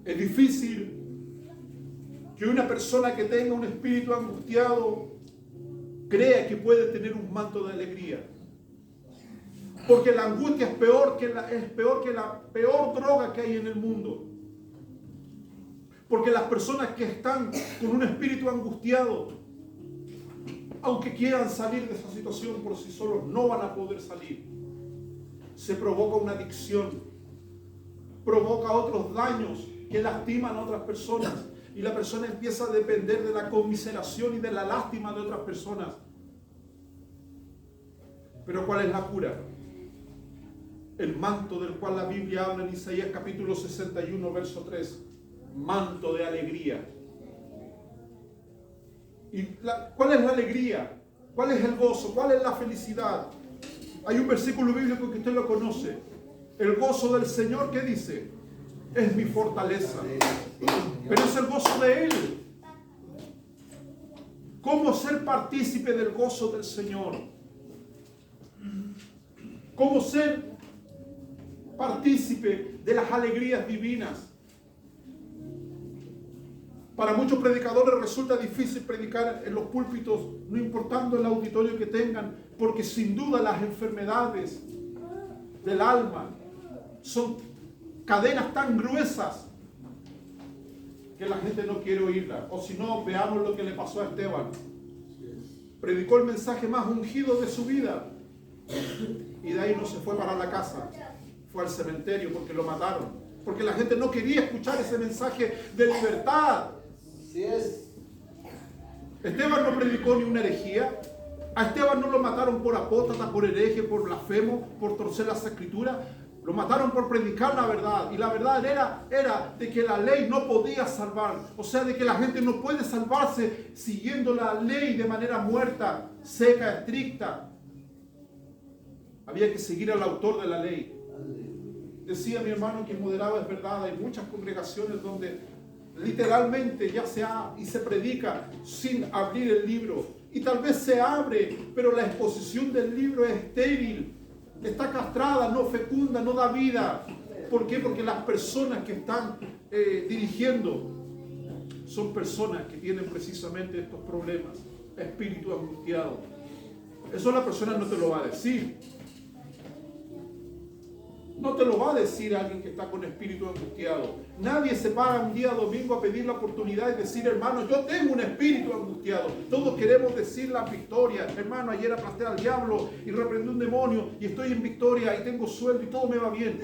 Es difícil que una persona que tenga un espíritu angustiado crea que puede tener un manto de alegría. Porque la angustia es peor que la peor droga que hay en el mundo. Porque las personas que están con un espíritu angustiado, aunque quieran salir de esa situación por sí solos, no van a poder salir. Se provoca una adicción, provoca otros daños que lastiman a otras personas, y la persona empieza a depender de la conmiseración y de la lástima de otras personas. Pero ¿cuál es la cura? El manto del cual la Biblia habla en Isaías capítulo 61, verso 3. Manto de alegría. ¿Y cuál es la alegría? ¿Cuál es el gozo? ¿Cuál es la felicidad? Hay un versículo bíblico que usted lo conoce. El gozo del Señor, ¿qué dice? Es mi fortaleza. Pero es el gozo de Él. ¿Cómo ser partícipe del gozo del Señor? ¿Cómo ser partícipe de las alegrías divinas. Para muchos predicadores resulta difícil predicar en los púlpitos, no importando el auditorio que tengan, porque sin duda las enfermedades del alma son cadenas tan gruesas que la gente no quiere oírlas. O si no, veamos lo que le pasó a Esteban. Predicó el mensaje más ungido de su vida y de ahí no se fue para la casa, fue al cementerio porque lo mataron, porque la gente no quería escuchar ese mensaje de libertad. Así es. Esteban no predicó ni una herejía. A Esteban no lo mataron por apóstata, por hereje, por blasfemo, por torcer las escrituras. Lo mataron por predicar la verdad. Y la verdad era de que la ley no podía salvar. O sea, de que la gente no puede salvarse siguiendo la ley de manera muerta, seca, estricta. Había que seguir al autor de la ley. Decía mi hermano que moderaba es verdad. Hay muchas congregaciones donde literalmente ya se predica sin abrir el libro. Y tal vez se abre, pero la exposición del libro es estéril. Está castrada, no fecunda, no da vida. ¿Por qué? Porque las personas que están dirigiendo son personas que tienen precisamente estos problemas. Espíritu angustiado. Eso la persona no te lo va a decir. No te lo va a decir alguien que está con espíritu angustiado. Nadie se para un día domingo a pedir la oportunidad y decir, hermano, yo tengo un espíritu angustiado. Todos queremos decir la victoria. Hermano, ayer aplasté al diablo y reprendí un demonio y estoy en victoria y tengo sueldo y todo me va bien.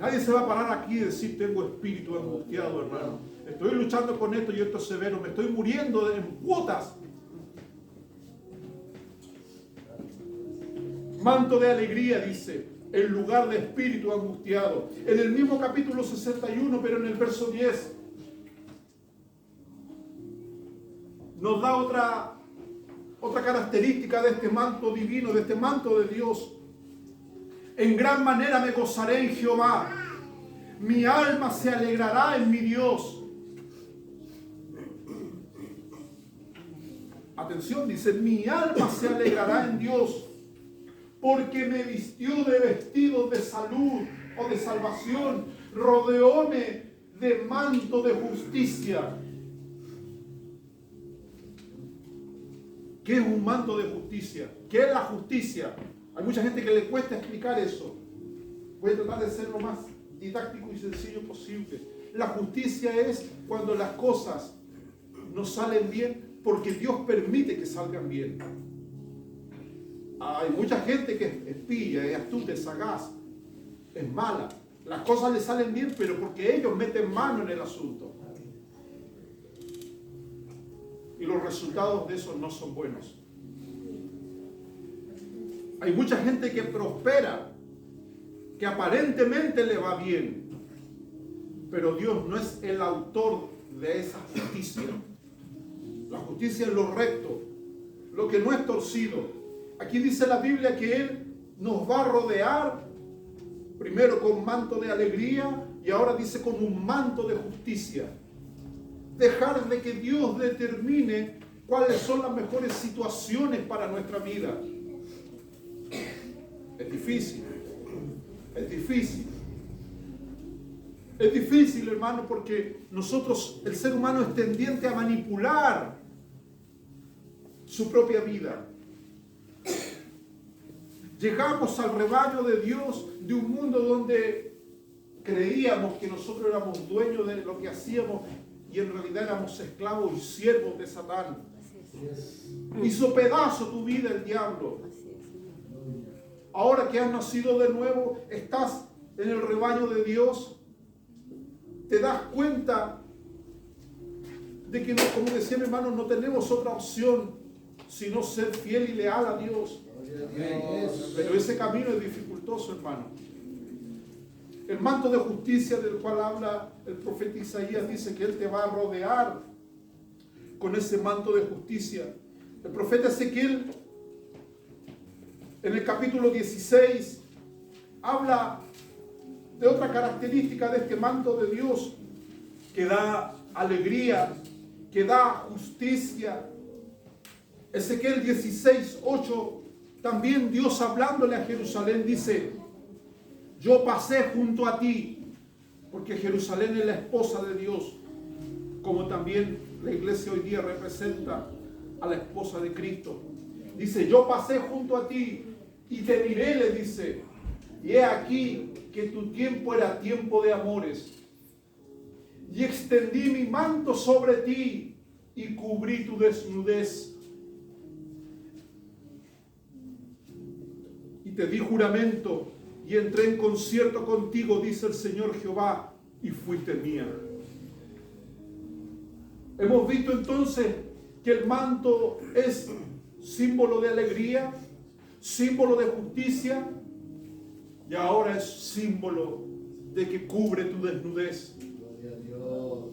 Nadie se va a parar aquí y decir, tengo espíritu angustiado, hermano. Estoy luchando con esto y esto es severo. Me estoy muriendo en cuotas. Manto de alegría, dice, en lugar de espíritu angustiado. En el mismo capítulo 61, pero en el verso 10, nos da otra característica de este manto divino, de este manto de Dios. En gran manera me gozaré en Jehová. Mi alma se alegrará en mi Dios. Atención, dice, mi alma se alegrará en Dios, porque me vistió de vestidos de salud o de salvación, rodeóme de manto de justicia. ¿Qué es un manto de justicia? ¿Qué es la justicia? Hay mucha gente que le cuesta explicar eso. Voy a tratar de ser lo más didáctico y sencillo posible. La justicia es cuando las cosas no salen bien porque Dios permite que salgan bien. Hay mucha gente que es pilla, es astuta, es sagaz, es mala. Las cosas le salen bien, pero porque ellos meten mano en el asunto. Y los resultados de eso no son buenos. Hay mucha gente que prospera, que aparentemente le va bien, pero Dios no es el autor de esa justicia. La justicia es lo recto, lo que no es torcido. Aquí dice la Biblia que Él nos va a rodear primero con manto de alegría y ahora dice con un manto de justicia. Dejar de que Dios determine cuáles son las mejores situaciones para nuestra vida. Es difícil. Es difícil. Es difícil, hermano, porque nosotros, el ser humano, es tendiente a manipular su propia vida. Llegamos al rebaño de Dios, de un mundo donde creíamos que nosotros éramos dueños de lo que hacíamos y en realidad éramos esclavos y siervos de Satán. Hizo pedazo tu vida el diablo. Ahora que has nacido de nuevo, estás en el rebaño de Dios, te das cuenta de que, como decía mi hermano, no tenemos otra opción sino ser fiel y leal a Dios. Pero ese camino es dificultoso, hermano. El manto de justicia del cual habla el profeta Isaías dice que Él te va a rodear con ese manto de justicia. El profeta Ezequiel, en el capítulo 16, habla de otra característica de este manto de Dios que da alegría, que da justicia. Ezequiel 16:8, también Dios hablándole a Jerusalén dice: Yo pasé junto a ti, porque Jerusalén es la esposa de Dios, como también la iglesia hoy día representa a la esposa de Cristo. Dice, yo pasé junto a ti y te miré, le dice, y he aquí que tu tiempo era tiempo de amores. Y extendí mi manto sobre ti y cubrí tu desnudez. Y te di juramento y entré en concierto contigo, dice el Señor Jehová, y fuiste mía. Hemos visto entonces que el manto es símbolo de alegría, símbolo de justicia, y ahora es símbolo de que cubre tu desnudez.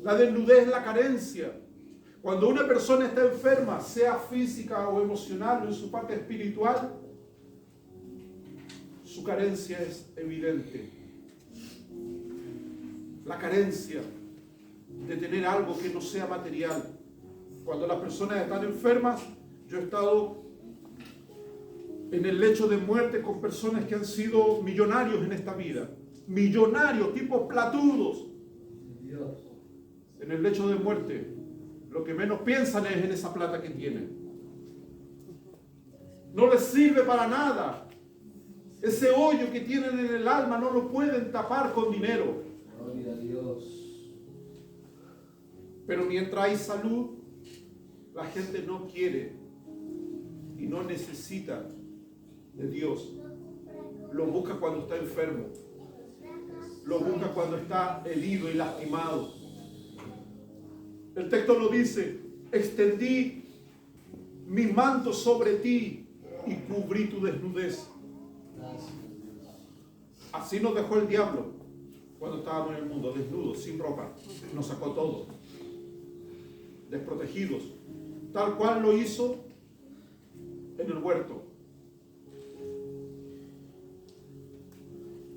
La desnudez es la carencia. Cuando una persona está enferma, sea física o emocional o en su parte espiritual, su carencia es evidente. La carencia de tener algo que no sea material. Cuando las personas están enfermas, yo he estado en el lecho de muerte con personas que han sido millonarios en esta vida. Millonarios, tipos platudos. En el lecho de muerte, lo que menos piensan es en esa plata que tienen. No les sirve para nada. Ese hoyo que tienen en el alma no lo pueden tapar con dinero. Gloria a Dios. Pero mientras hay salud, la gente no quiere y no necesita de Dios. Lo busca cuando está enfermo. Lo busca cuando está herido y lastimado. El texto lo dice, extendí mi manto sobre ti y cubrí tu desnudez. Así nos dejó el diablo cuando estábamos en el mundo, desnudos, sin ropa. Nos sacó todo, desprotegidos, tal cual lo hizo en el huerto.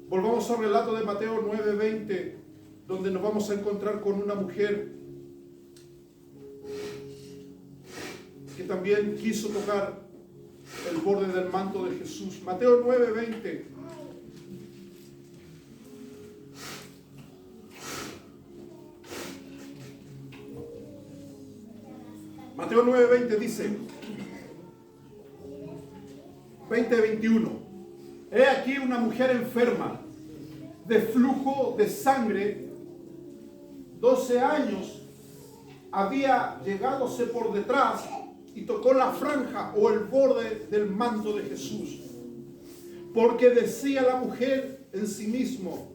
Volvamos al relato de Mateo 9:20, donde nos vamos a encontrar con una mujer que también quiso tocar el borde del manto de Jesús. Mateo 9:20. Mateo 9:20 dice, 20:21. He aquí una mujer enferma de flujo de sangre, 12 años, había llegádose por detrás y tocó la franja o el borde del manto de Jesús. Porque decía la mujer en sí mismo,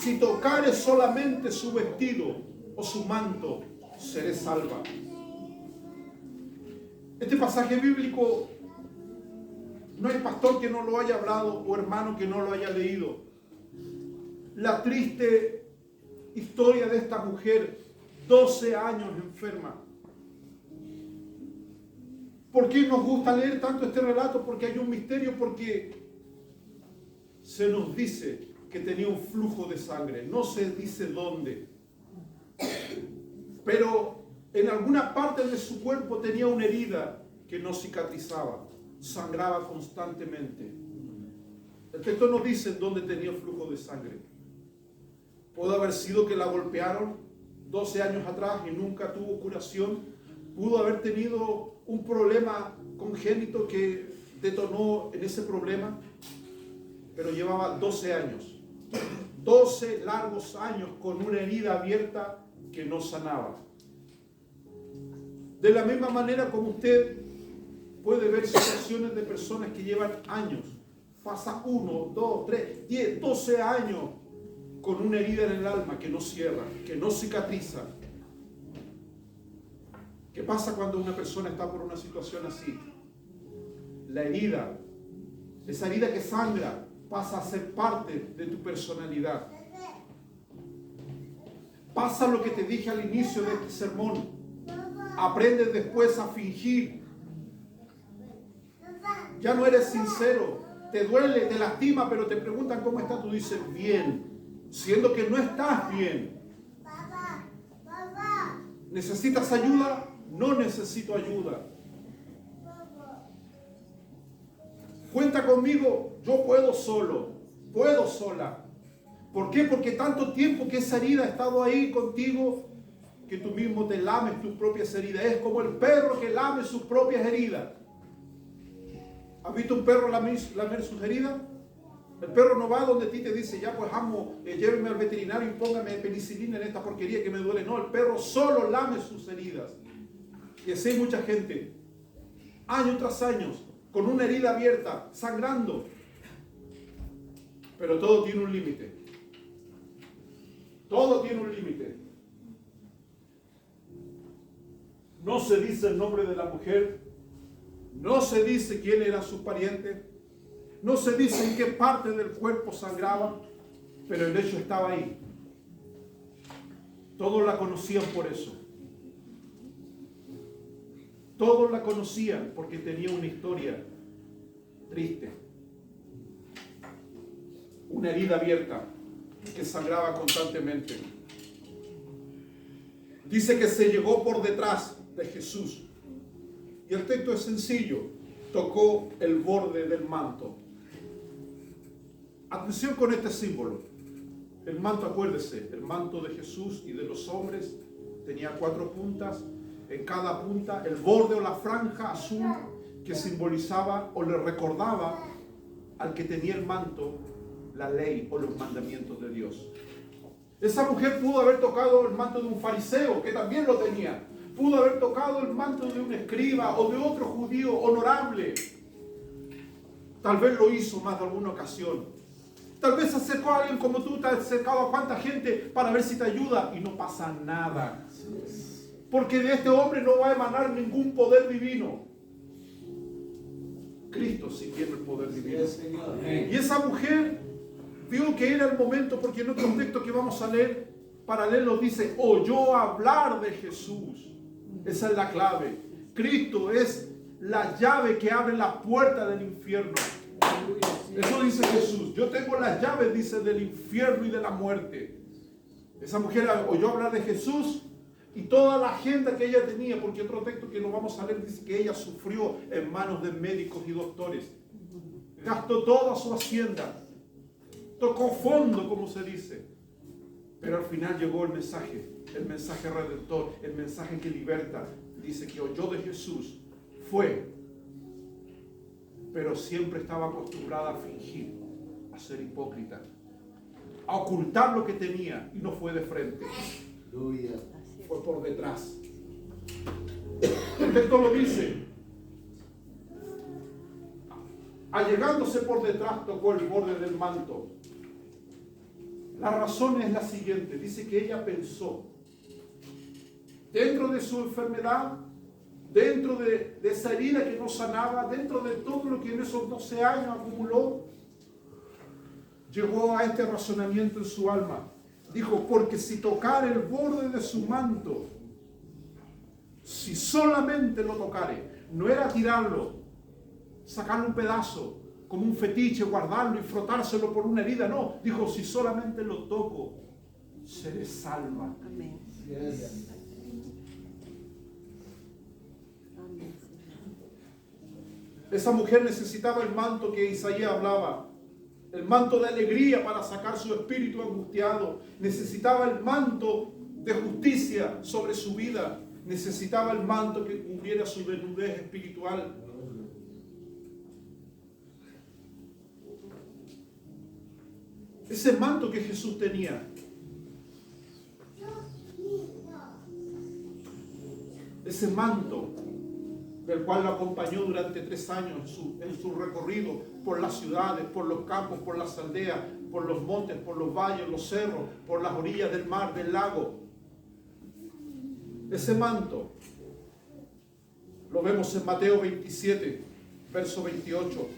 si tocare solamente su vestido o su manto, seré salva. Este pasaje bíblico, no hay pastor que no lo haya hablado o hermano que no lo haya leído. La triste historia de esta mujer, 12 años enferma. ¿Por qué nos gusta leer tanto este relato? Porque hay un misterio, porque se nos dice que tenía un flujo de sangre. No se dice dónde. Pero en alguna parte de su cuerpo tenía una herida que no cicatrizaba. Sangraba constantemente. El texto nos dice dónde tenía el flujo de sangre. Pudo haber sido que la golpearon 12 años atrás y nunca tuvo curación. Pudo haber tenido un problema congénito que detonó en ese problema. Pero llevaba 12 años. 12 largos años con una herida abierta que no sanaba. De la misma manera como usted puede ver situaciones de personas que llevan años, pasa 1, 2, 3, 10, 12 años con una herida en el alma que no cierra, que no cicatriza. ¿Qué pasa cuando una persona está por una situación así? La herida, esa herida que sangra, pasa a ser parte de tu personalidad. Pasa lo que te dije al inicio de este sermón. Aprendes después a fingir. Ya no eres sincero. Te duele, te lastima, pero te preguntan cómo estás. Tú dices bien, siendo que no estás bien. ¿Necesitas ayuda? No necesito ayuda. Cuenta conmigo, yo puedo solo, puedo sola. ¿Por qué? Porque tanto tiempo que esa herida ha estado ahí contigo, que tú mismo te lames tus propias heridas. Es como el perro que lame sus propias heridas. ¿Has visto un perro lamer sus heridas? El perro no va donde ti te dice, ya pues amo, lléveme al veterinario y póngame penicilina en esta porquería que me duele. No, el perro solo lame sus heridas. Y así hay mucha gente, año tras año, con una herida abierta, sangrando. Pero todo tiene un límite. Todo tiene un límite. No se dice el nombre de la mujer, no se dice quién era su pariente, no se dice en qué parte del cuerpo sangraba, pero el hecho estaba ahí. Todos la conocían por eso. Todos la conocían porque tenía una historia triste. Una herida abierta que sangraba constantemente. Dice que se llegó por detrás de Jesús. Y el texto es sencillo. Tocó el borde del manto. Atención con este símbolo. El manto, acuérdese, el manto de Jesús y de los hombres tenía 4 puntas. En cada punta el borde o la franja azul que simbolizaba o le recordaba al que tenía el manto la ley o los mandamientos de Dios. Esa mujer pudo haber tocado el manto de un fariseo, que también lo tenía. Pudo haber tocado el manto de un escriba o de otro judío honorable. Tal vez lo hizo más de alguna ocasión. Tal vez se acercó a alguien como tú, te has acercado a cuánta gente para ver si te ayuda y no pasa nada. Porque de este hombre no va a emanar ningún poder divino. Cristo sí tiene el poder divino. Y esa mujer vio que era el momento, porque en otro texto que vamos a leer, paralelo, dice, oyó hablar de Jesús. Esa es la clave. Cristo es la llave que abre la puerta del infierno. Eso dice Jesús. Yo tengo las llaves, dice, del infierno y de la muerte. Esa mujer oyó hablar de Jesús y toda la agenda que ella tenía, porque otro texto que no vamos a leer dice que ella sufrió en manos de médicos y doctores. Gastó toda su hacienda. Tocó fondo, como se dice. Pero al final llegó el mensaje redentor, el mensaje que liberta. Dice que oyó de Jesús, fue, pero siempre estaba acostumbrada a fingir, a ser hipócrita, a ocultar lo que tenía, y no fue de frente. Fue por detrás. El texto lo dice. Allegándose por detrás, tocó el borde del manto. La razón es la siguiente. Dice que ella pensó, dentro de su enfermedad, dentro de esa herida que no sanaba, dentro de todo lo que en esos 12 años acumuló, llegó a este razonamiento en su alma. Dijo, porque si tocara el borde de su manto, si solamente lo tocare, no era tirarlo, sacarle un pedazo, como un fetiche, guardarlo y frotárselo por una herida. No, dijo, si solamente lo toco, seré salva. Amén. Esa mujer necesitaba el manto que Isaías hablaba, el manto de alegría para sacar su espíritu angustiado. Necesitaba el manto de justicia sobre su vida. Necesitaba el manto que cubriera su desnudez espiritual. Ese manto que Jesús tenía, ese manto del cual lo acompañó durante 3 años en su recorrido por las ciudades, por los campos, por las aldeas, por los montes, por los valles, los cerros, por las orillas del mar, del lago. Ese manto lo vemos en Mateo 27, verso 28.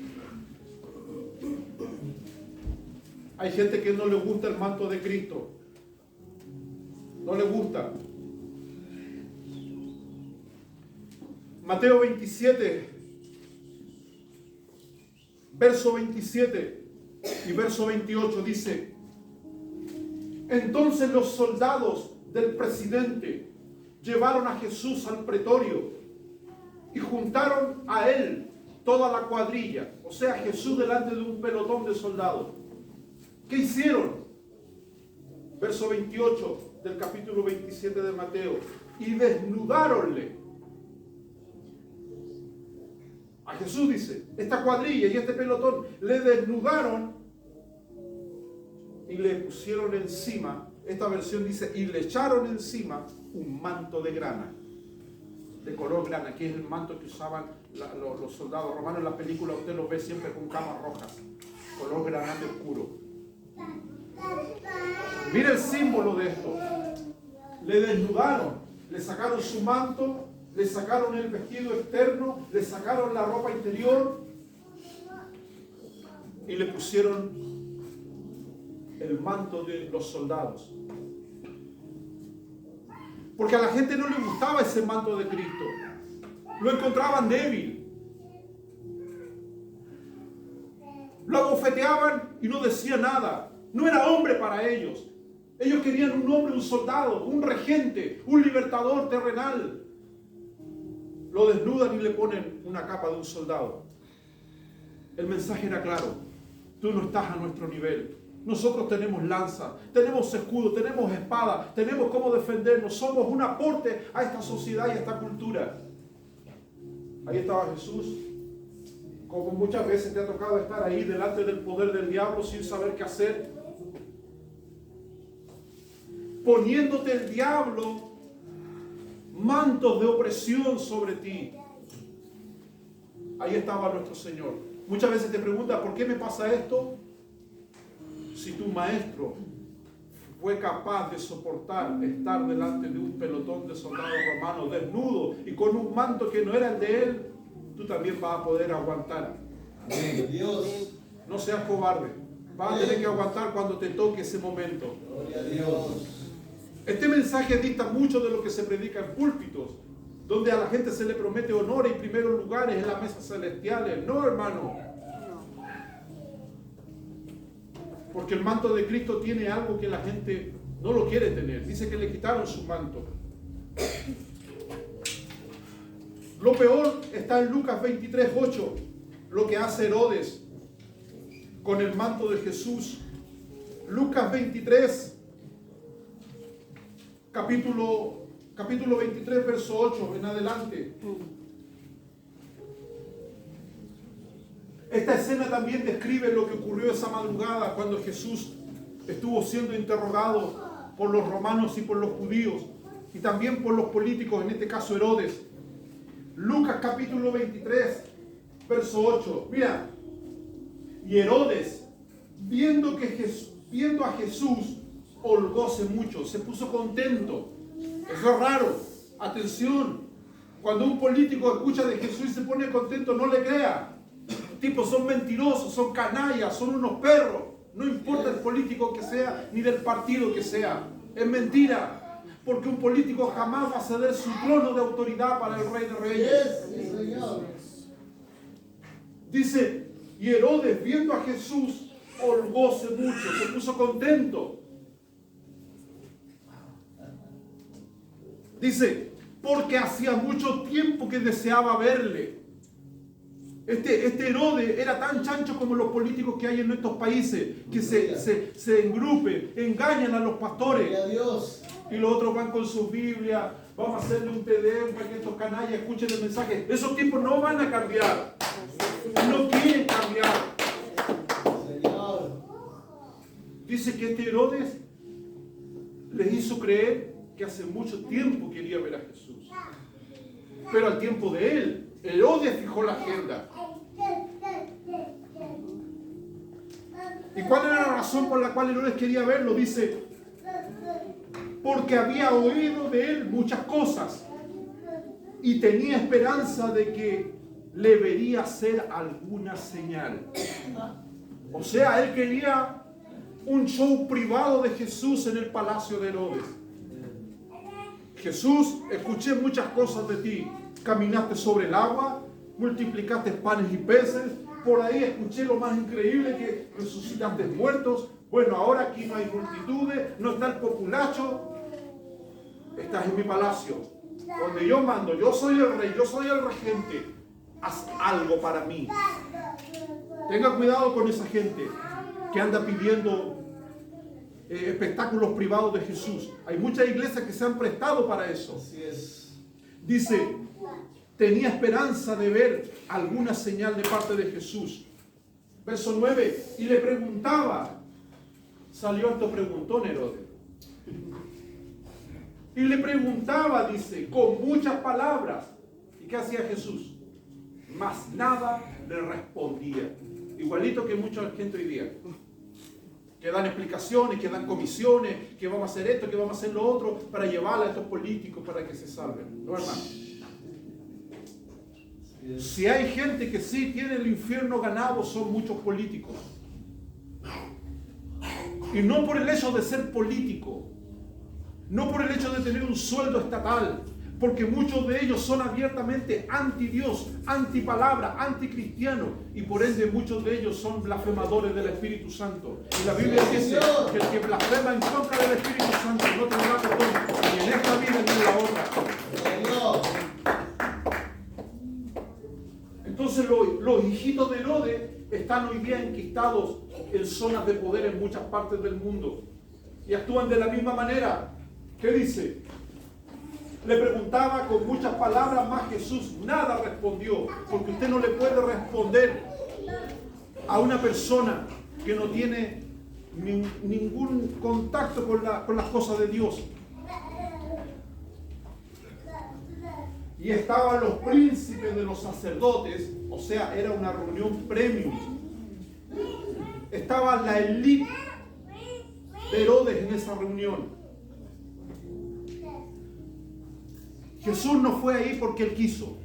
Hay gente que no le gusta el manto de Cristo. No le gusta. Mateo 27, verso 27 y verso 28 dice, entonces los soldados del presidente llevaron a Jesús al pretorio y juntaron a él toda la cuadrilla, o sea, Jesús delante de un pelotón de soldados. ¿Qué hicieron? Verso 28 del capítulo 27 de Mateo. Y desnudáronle. A Jesús dice, esta cuadrilla y este pelotón le desnudaron y le pusieron encima, esta versión dice, y le echaron encima un manto de grana, de color grana, que es el manto que usaban los soldados romanos. En la película usted los ve siempre con camas rojas, color granate oscuro. Mira el símbolo de esto. Le desnudaron, le sacaron su manto, le sacaron el vestido externo, le sacaron la ropa interior y le pusieron el manto de los soldados. Porque a la gente no le gustaba ese manto de Cristo. Lo encontraban débil. Lo abofeteaban y no decía nada. No era hombre para ellos. Ellos querían un hombre, un soldado, un regente, un libertador terrenal. Lo desnudan y le ponen una capa de un soldado. El mensaje era claro. Tú no estás a nuestro nivel. Nosotros tenemos lanza, tenemos escudo, tenemos espada, tenemos cómo defendernos. Somos un aporte a esta sociedad y a esta cultura. Ahí estaba Jesús. Como muchas veces te ha tocado estar ahí delante del poder del diablo sin saber qué hacer. Poniéndote el diablo mantos de opresión sobre ti. Ahí estaba nuestro Señor. Muchas veces te preguntas, ¿por qué me pasa esto? Si tu maestro fue capaz de soportar estar delante de un pelotón de soldados romanos desnudo y con un manto que no era el de él, tú también vas a poder aguantar. Amén. Dios. No seas cobarde. Vas a tener que aguantar cuando te toque ese momento. Gloria a Dios. Este mensaje dicta mucho de lo que se predica en púlpitos, donde a la gente se le promete honor y primeros lugares en las mesas celestiales. No, hermano. Porque el manto de Cristo tiene algo que la gente no lo quiere tener. Dice que le quitaron su manto. Lo peor está en Lucas 23:8, lo que hace Herodes con el manto de Jesús. Lucas 23, capítulo 23, verso 8 en adelante. Esta escena también describe lo que ocurrió esa madrugada cuando Jesús estuvo siendo interrogado por los romanos y por los judíos y también por los políticos, en este caso Herodes. Lucas capítulo 23, verso 8. Mira, y Herodes, viendo a Jesús, holgóse mucho, se puso contento. Eso es raro. Atención, cuando un político escucha de Jesús y se pone contento, no le crea. Tipos son mentirosos, son canallas, son unos perros. No importa el político que sea, ni del partido que sea. Es mentira. Porque un político jamás va a ceder su trono de autoridad para el Rey de Reyes. Dice, y Herodes, viendo a Jesús, holgóse mucho, se puso contento. Dice, porque hacía mucho tiempo que deseaba verle. Este Herodes era tan chancho como los políticos que hay en nuestros países, que se engrupen, engañan a los pastores. Y los otros van con su Biblia, vamos a hacerle un TD para que estos canallas escuchen el mensaje. Esos tiempos no van a cambiar. No quieren cambiar. Dice que este Herodes les hizo creer que hace mucho tiempo quería ver a Jesús. Pero al tiempo de él, Herodes fijó la agenda. ¿Y cuál era la razón por la cual Herodes quería verlo? Dice, porque había oído de él muchas cosas y tenía esperanza de que le vería hacer alguna señal. O sea, él quería un show privado de Jesús en el palacio de Herodes. Jesús, escuché muchas cosas de ti. Caminaste sobre el agua, multiplicaste panes y peces. Por ahí escuché lo más increíble, que resucitaste muertos. Bueno, ahora aquí no hay multitudes, no está el populacho. Estás en mi palacio, donde yo mando. Yo soy el rey, yo soy el regente. Haz algo para mí. Tenga cuidado con esa gente que anda pidiendo espectáculos privados de Jesús. Hay muchas iglesias que se han prestado para eso. Así es. Dice, tenía esperanza de ver alguna señal de parte de Jesús. Verso 9, y le preguntaba, salió harto preguntón Herodes. Y le preguntaba, dice, con muchas palabras. ¿Y qué hacía Jesús? Mas nada le respondía. Igualito que mucha gente hoy día. Que dan explicaciones, que dan comisiones, que vamos a hacer esto, que vamos a hacer lo otro, para llevar a estos políticos para que se salven. ¿No, hermano? Si hay gente que sí tiene el infierno ganado, son muchos políticos. Y no por el hecho de ser político, no por el hecho de tener un sueldo estatal, porque muchos de ellos son abiertamente anti-Dios, anti-palabra, anti-cristiano, y por ende muchos de ellos son blasfemadores del Espíritu Santo. Y la Biblia dice que el que blasfema en contra del Espíritu Santo no tendrá perdón, ni en esta vida ni en la otra. Entonces los hijitos de Herodes están hoy día enquistados en zonas de poder en muchas partes del mundo y actúan de la misma manera. ¿Qué dice? Le preguntaba con muchas palabras, más Jesús nada respondió, porque usted no le puede responder a una persona que no tiene ningún contacto con las cosas de Dios. Y estaban los príncipes de los sacerdotes, o sea, era una reunión premium. Estaba la élite de Herodes en esa reunión. Jesús no fue ahí porque él quiso.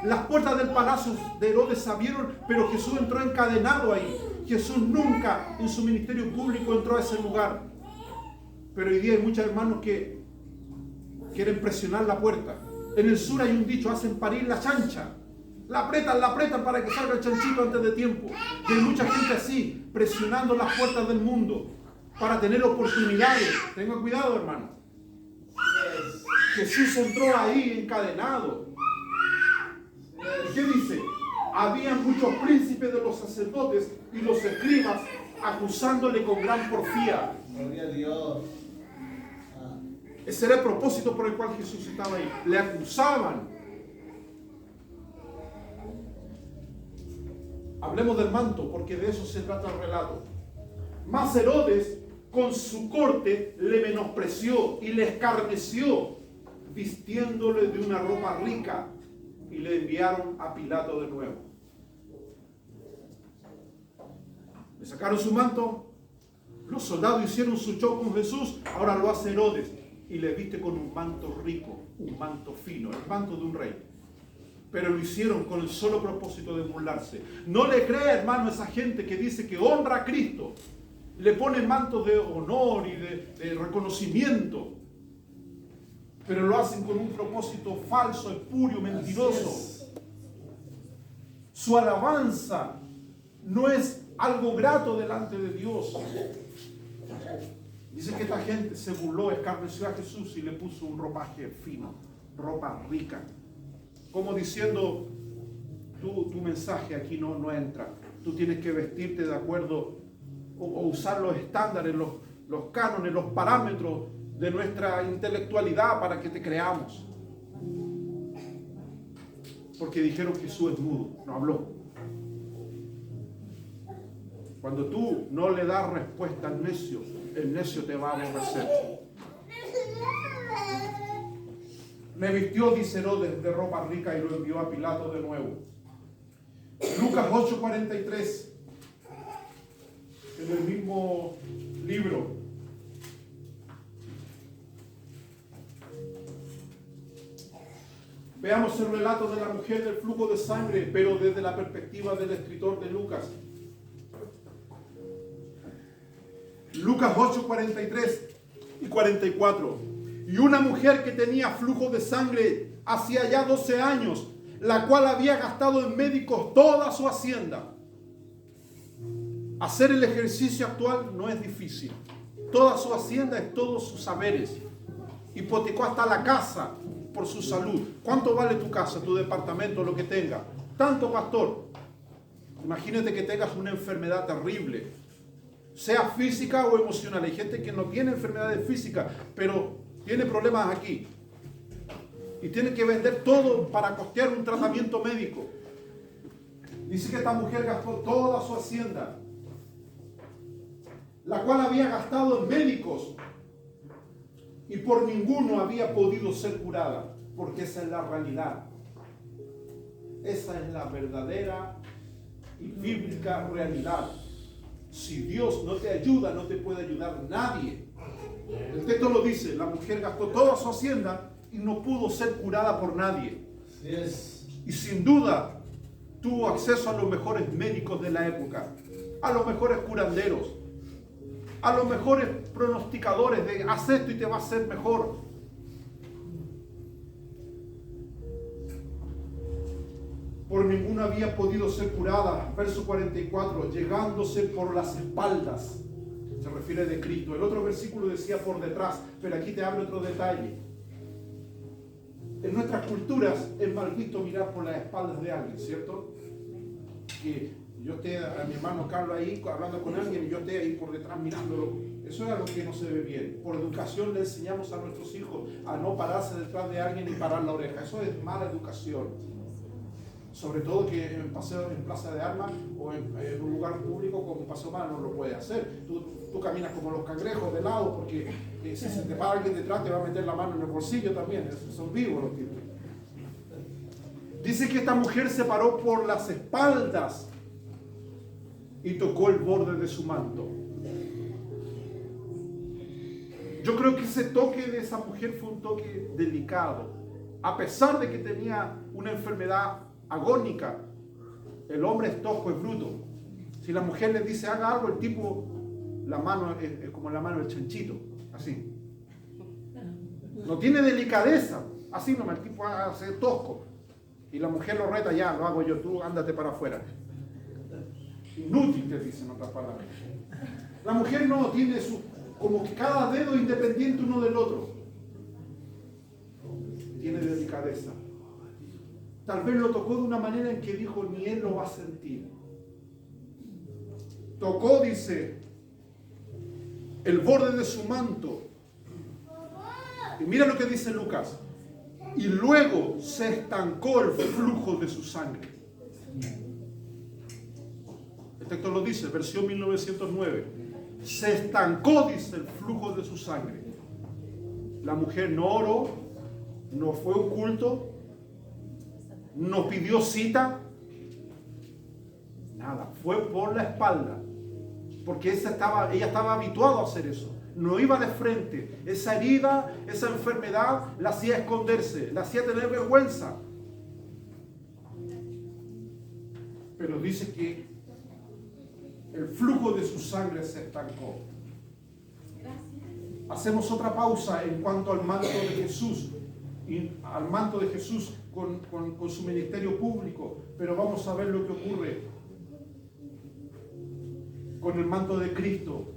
Las puertas del palacio de Herodes se abrieron, pero Jesús entró encadenado ahí. Jesús nunca en su ministerio público entró a ese lugar. Pero hoy día hay muchos hermanos que quieren presionar la puerta. En el sur hay un dicho, hacen parir la chancha. La apretan para que salga el chanchito antes de tiempo. Y hay mucha gente así, presionando las puertas del mundo para tener oportunidades. Tengan cuidado, hermano. Jesús entró ahí encadenado. ¿Y qué dice? Había muchos príncipes de los sacerdotes y los escribas acusándole con gran porfía. Gloria a Dios. Ese era el propósito por el cual Jesús estaba ahí. Le acusaban. Hablemos del manto, porque de eso se trata el relato. Mas Herodes, con su corte, le menospreció y le escarneció, vistiéndole de una ropa rica, y le enviaron a Pilato de nuevo. Le sacaron su manto, los soldados hicieron su show con Jesús, ahora lo hace Herodes, y le viste con un manto rico, un manto fino, el manto de un rey. Pero lo hicieron con el solo propósito de burlarse. No le crea, hermano, a esa gente que dice que honra a Cristo. Le pone mantos de honor y de reconocimiento. Pero lo hacen con un propósito falso, espurio, mentiroso. Su alabanza no es algo grato delante de Dios. Dice que esta gente se burló, escarneció a Jesús y le puso un ropaje fino, ropa rica. Como diciendo, tu mensaje aquí no entra. Tú tienes que vestirte de acuerdo o usar los estándares, los cánones, los parámetros de nuestra intelectualidad para que te creamos. Porque dijeron que Jesús es mudo, no habló. Cuando tú no le das respuesta al necio, el necio te va a aborrecer. Me vistió, dice Herodes, de ropa rica y lo envió a Pilato de nuevo. Lucas 8:43, en el mismo libro. Veamos el relato de la mujer del flujo de sangre, pero desde la perspectiva del escritor de Lucas. Lucas 8:43 y 44. Y una mujer que tenía flujo de sangre hacía ya 12 años, la cual había gastado en médicos toda su hacienda. Hacer el ejercicio actual no es difícil. Toda su hacienda es todos sus saberes. Hipotecó hasta la casa por su salud. ¿Cuánto vale tu casa, tu departamento, lo que tenga? Tanto, pastor. Imagínate que tengas una enfermedad terrible sea física o emocional. Hay gente que no tiene enfermedades físicas, pero tiene problemas aquí. Y tiene que vender todo para costear un tratamiento médico. Dice que esta mujer gastó toda su hacienda, la cual había gastado en médicos, y por ninguno había podido ser curada, porque esa es la realidad. Esa es la verdadera y bíblica realidad. Si Dios no te ayuda, no te puede ayudar nadie. El texto lo dice, la mujer gastó toda su hacienda y no pudo ser curada por nadie. Y sin duda tuvo acceso a los mejores médicos de la época, a los mejores curanderos, a los mejores pronosticadores de haz esto y te va a hacer mejor. Por ninguno había podido ser curada. Verso 44, llegándose por las espaldas. Se refiere de Cristo. El otro versículo decía por detrás, pero aquí te hablo otro detalle. En nuestras culturas es mal visto mirar por las espaldas de alguien, ¿cierto? Que yo esté a mi hermano Carlos ahí hablando con alguien y yo esté ahí por detrás mirándolo. Eso es algo que no se ve bien. Por educación le enseñamos a nuestros hijos a no pararse detrás de alguien y parar la oreja. Eso es mala educación. Sobre todo que en paseo, en plaza de armas o en un lugar público como Paseo Mar no lo puede hacer. Tú caminas como los cangrejos de lado porque si se te para alguien detrás te va a meter la mano en el bolsillo también. Son vivos los tipos. Dice que esta mujer se paró por las espaldas y tocó el borde de su manto. Yo creo que ese toque de esa mujer fue un toque delicado. A pesar de que tenía una enfermedad agónica, el hombre es tosco, es bruto. Si la mujer le dice haga algo, el tipo, la mano es como la mano del chanchito, así. No tiene delicadeza, así nomás, el tipo hace tosco. Y la mujer lo reta, ya, lo hago yo, tú ándate para afuera. Inútil, te dicen otras palabras. La mujer no tiene como que cada dedo independiente uno del otro. Tiene delicadeza. Tal vez lo tocó de una manera en que dijo, ni él lo va a sentir. Tocó, dice, el borde de su manto. Y mira lo que dice Lucas. Y luego se estancó el flujo de su sangre. El texto lo dice, versión 1909. Se estancó, dice, el flujo de su sangre. La mujer no oró, no fue un culto, no pidió cita, nada, fue por la espalda, porque ella estaba habituada a hacer eso, no iba de frente. Esa herida, esa enfermedad la hacía esconderse, la hacía tener vergüenza. Pero dice que el flujo de su sangre se estancó. Hacemos otra pausa en cuanto al manto de Jesús, y al manto de Jesús con su ministerio público, pero vamos a ver lo que ocurre con el manto de Cristo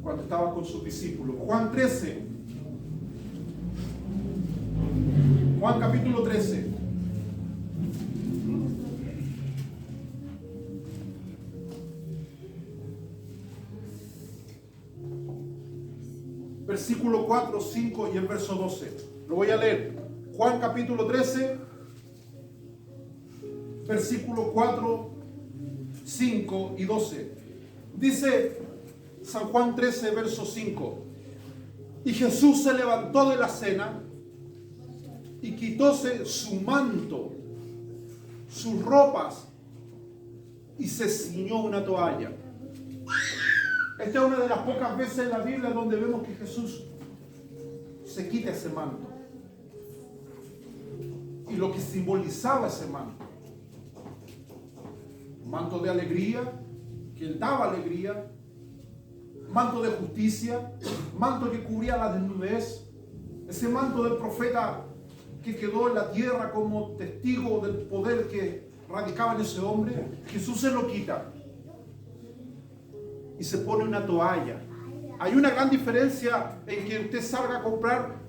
cuando estaba con sus discípulos. Juan 13, Juan capítulo 13. Versículo 4, 5 y el verso 12. Lo voy a leer. Juan capítulo 13, versículo 4, 5 y 12. Dice San Juan 13, verso 5. Y Jesús se levantó de la cena y quitóse su manto, sus ropas, y se ciñó una toalla. Esta es una de las pocas veces en la Biblia donde vemos que Jesús se quita ese manto. Y lo que simbolizaba ese manto. Manto de alegría, que él daba alegría. Manto de justicia, manto que cubría la desnudez. Ese manto del profeta que quedó en la tierra como testigo del poder que radicaba en ese hombre. Jesús se lo quita y se pone una toalla. Hay una gran diferencia en que usted salga a comprar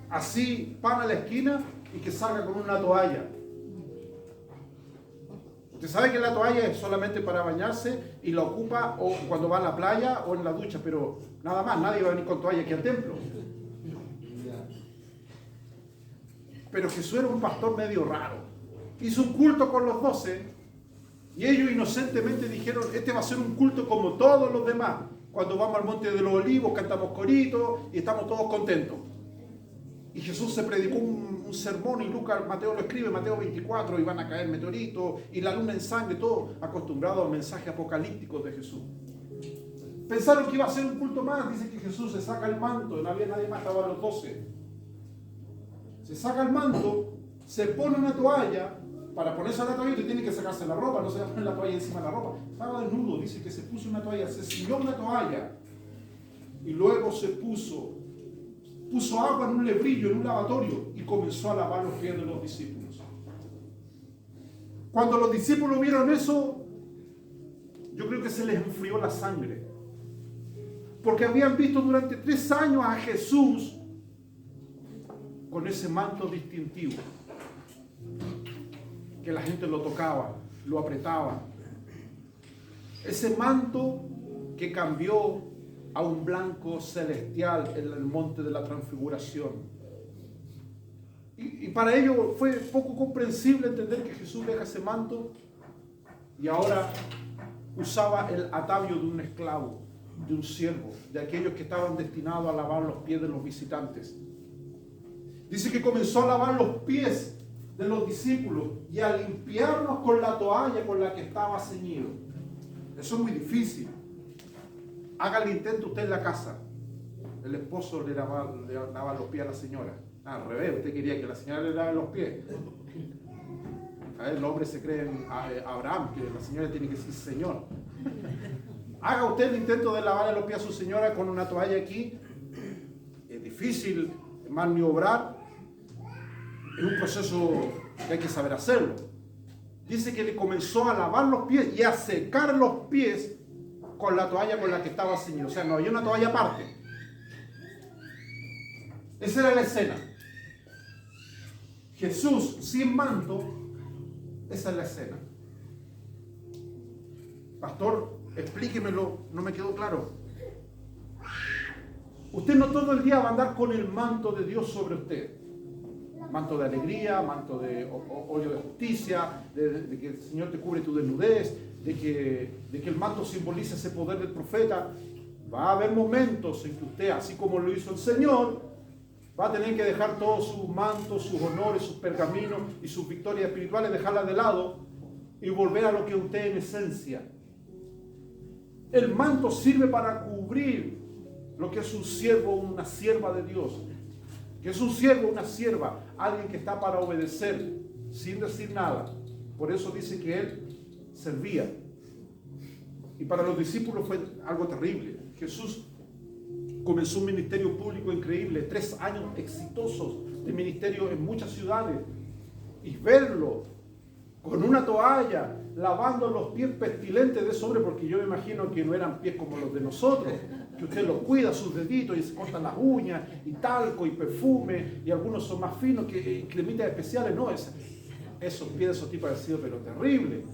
así pan a la esquina y que salga con una toalla. Usted sabe que la toalla es solamente para bañarse y la ocupa o cuando va a la playa o en la ducha, pero nada más, nadie va a venir con toalla aquí al templo. Pero Jesús era un pastor medio raro. Hizo un culto con los 12 y ellos inocentemente dijeron, este va a ser un culto como todos los demás. Cuando vamos al Monte de los Olivos cantamos coritos y estamos todos contentos. Y Jesús se predicó un sermón y Mateo lo escribe, Mateo 24, y van a caer meteoritos y la luna en sangre, todo acostumbrado al mensaje apocalíptico de Jesús. Pensaron que iba a ser un culto más, dice que Jesús se saca el manto, no había nadie más, estaban los 12. Se saca el manto, se pone una toalla, para ponerse la toalla usted tiene que sacarse la ropa, no se va a poner la toalla encima de la ropa. Estaba desnudo, dice que se puso una toalla, se ciñó una toalla y luego se puso agua en un lebrillo, en un lavatorio y comenzó a lavar los pies de los discípulos. Cuando los discípulos vieron eso, yo creo que se les enfrió la sangre. Porque habían visto durante 3 años a Jesús con ese manto distintivo. Que la gente lo tocaba, lo apretaba. Ese manto que cambió a un blanco celestial en el monte de la transfiguración. Y para ellos fue poco comprensible entender que Jesús deja ese manto y ahora usaba el atavío de un esclavo, de un siervo, de aquellos que estaban destinados a lavar los pies de los visitantes. Dice que comenzó a lavar los pies de los discípulos y a limpiarnos con la toalla con la que estaba ceñido. Eso es muy difícil. Haga el intento usted en la casa. El esposo le lava los pies a la señora. Al revés, usted quería que la señora le lave los pies. A ver, el hombre se cree en Abraham, que la señora tiene que decir Señor. Haga usted el intento de lavarle los pies a su señora con una toalla aquí. Es difícil maniobrar. Es un proceso que hay que saber hacerlo. Dice que le comenzó a lavar los pies y a secar los pies con la toalla con la que estaba ceñido. O sea, no había una toalla aparte. Esa era la escena. Jesús sin manto, esa es la escena. Pastor, explíquemelo, no me quedó claro. Usted no todo el día va a andar con el manto de Dios sobre usted. Manto de alegría, manto de óleo de justicia, de que el Señor te cubre tu desnudez, de que el manto simboliza ese poder del profeta. Va a haber momentos en que usted, así como lo hizo el Señor, va a tener que dejar todos sus mantos, sus honores, sus pergaminos y sus victorias espirituales, dejarlas de lado y volver a lo que usted es en esencia. El manto sirve para cubrir lo que es un siervo o una sierva de Dios. Que es un siervo, una sierva, alguien que está para obedecer sin decir nada. Por eso dice que él servía. Y para los discípulos fue algo terrible. Jesús comenzó un ministerio público increíble, 3 años exitosos de ministerio en muchas ciudades. Y verlo con una toalla, lavando los pies pestilentes de ese hombre, porque yo me imagino que no eran pies como los de nosotros, que usted los cuida, sus deditos, y se cortan las uñas, y talco, y perfume, y algunos son más finos que cremitas especiales. No, esos pies de esos tipos han sido, pero terrible.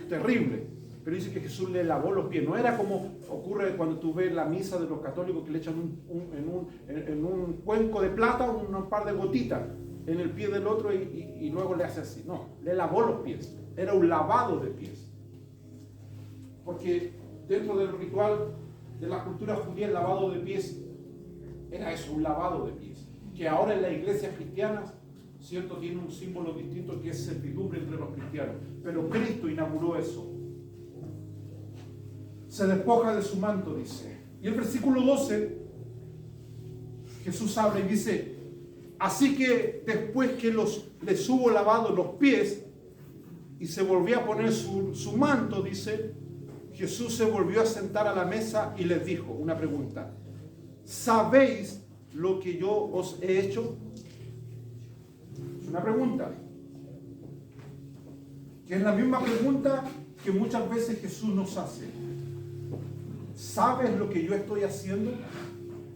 Terrible. Pero dice que Jesús le lavó los pies. No era como ocurre cuando tú ves la misa de los católicos que le echan en un cuenco de plata un par de gotitas en el pie del otro y luego le hace así. No, le lavó los pies. Era un lavado de pies. Porque dentro del ritual de la cultura judía el lavado de pies era eso, un lavado de pies. Que ahora en la iglesia cristiana, cierto, tiene un símbolo distinto que es servidumbre entre los cristianos. Pero Cristo inauguró eso. Se despoja de su manto, dice. Y el versículo 12, Jesús habla y dice: así que después que les hubo lavado los pies y se volvió a poner su manto, dice, Jesús se volvió a sentar a la mesa y les dijo una pregunta: ¿sabéis lo que yo os he hecho? Es una pregunta que es la misma pregunta que muchas veces Jesús nos hace. ¿Sabes lo que yo estoy haciendo?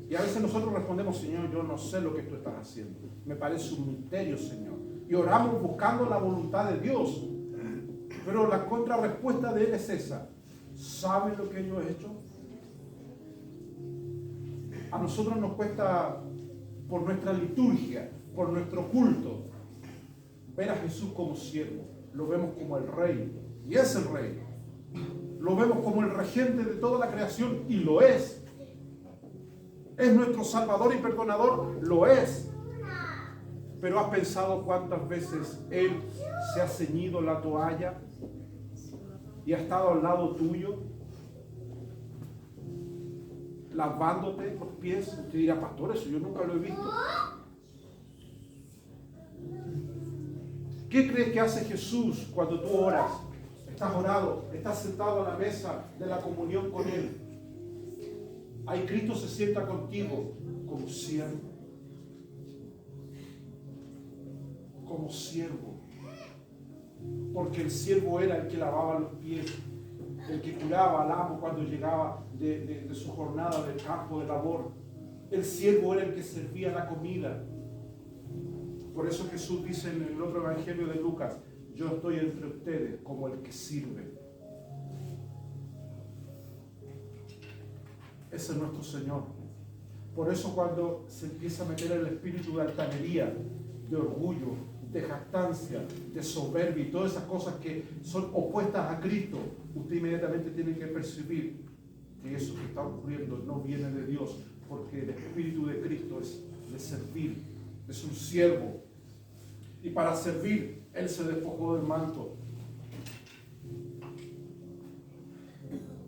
Y a veces nosotros respondemos: Señor, yo no sé lo que tú estás haciendo. Me parece un misterio, Señor. y oramos buscando la voluntad de Dios. Pero la contrarrespuesta de Él es esa. ¿Saben lo que yo he hecho? A nosotros nos cuesta, por nuestra liturgia, por nuestro culto, ver a Jesús como siervo. Lo vemos como el Rey, y es el Rey. Lo vemos como el regente de toda la creación, y lo es. ¿Es nuestro Salvador y Perdonador? Lo es. Pero ¿has pensado cuántas veces Él se ha ceñido la toalla y ha estado al lado tuyo, lavándote los pies? Usted dirá, pastor, eso yo nunca lo he visto. ¿Qué crees que hace Jesús cuando tú oras? Estás orado, estás sentado a la mesa de la comunión con Él. Ahí Cristo se sienta contigo como siervo. Como siervo. Porque el siervo era el que lavaba los pies, el que curaba al amo cuando llegaba de su jornada del campo de labor. El siervo era el que servía la comida. Por eso Jesús dice en el otro evangelio de Lucas, yo estoy entre ustedes como el que sirve. Ese es nuestro Señor. Por eso cuando se empieza a meter el espíritu de altanería, de orgullo, de jactancia, de soberbia y todas esas cosas que son opuestas a Cristo, usted inmediatamente tiene que percibir que eso que está ocurriendo no viene de Dios, porque el espíritu de Cristo es de servir, es un siervo. Y para servir, Él se despojó del manto.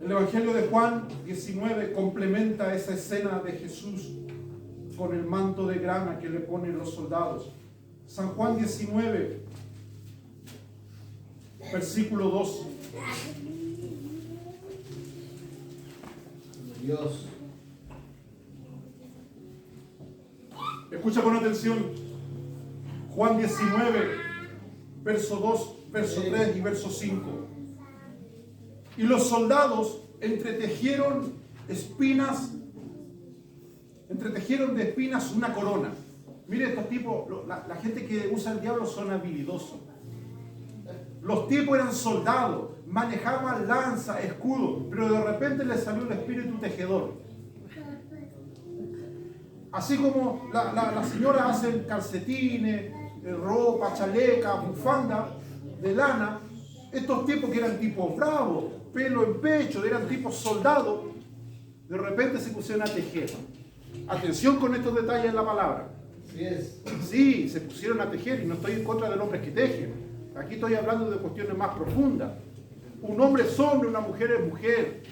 El Evangelio de Juan 19 complementa esa escena de Jesús con el manto de grana que le ponen los soldados. San Juan 19, versículo 2. Dios. Escucha con atención. Juan 19, verso 2, verso 3 y verso 5. Y los soldados entretejieron de espinas una corona. Mire, estos tipos, la gente que usa el diablo son habilidosos. Los tipos eran soldados, manejaban lanza, escudo, pero de repente les salió el espíritu tejedor. Así como la señora hace calcetines, ropa, chaleca, bufanda de lana, estos tipos que eran tipos bravos, pelo en pecho, eran tipos soldados, de repente se pusieron a tejer. Atención con estos detalles en la palabra. Sí, se pusieron a tejer, y no estoy en contra de los hombres que tejen. Aquí estoy hablando de cuestiones más profundas. Un hombre es hombre, una mujer es mujer.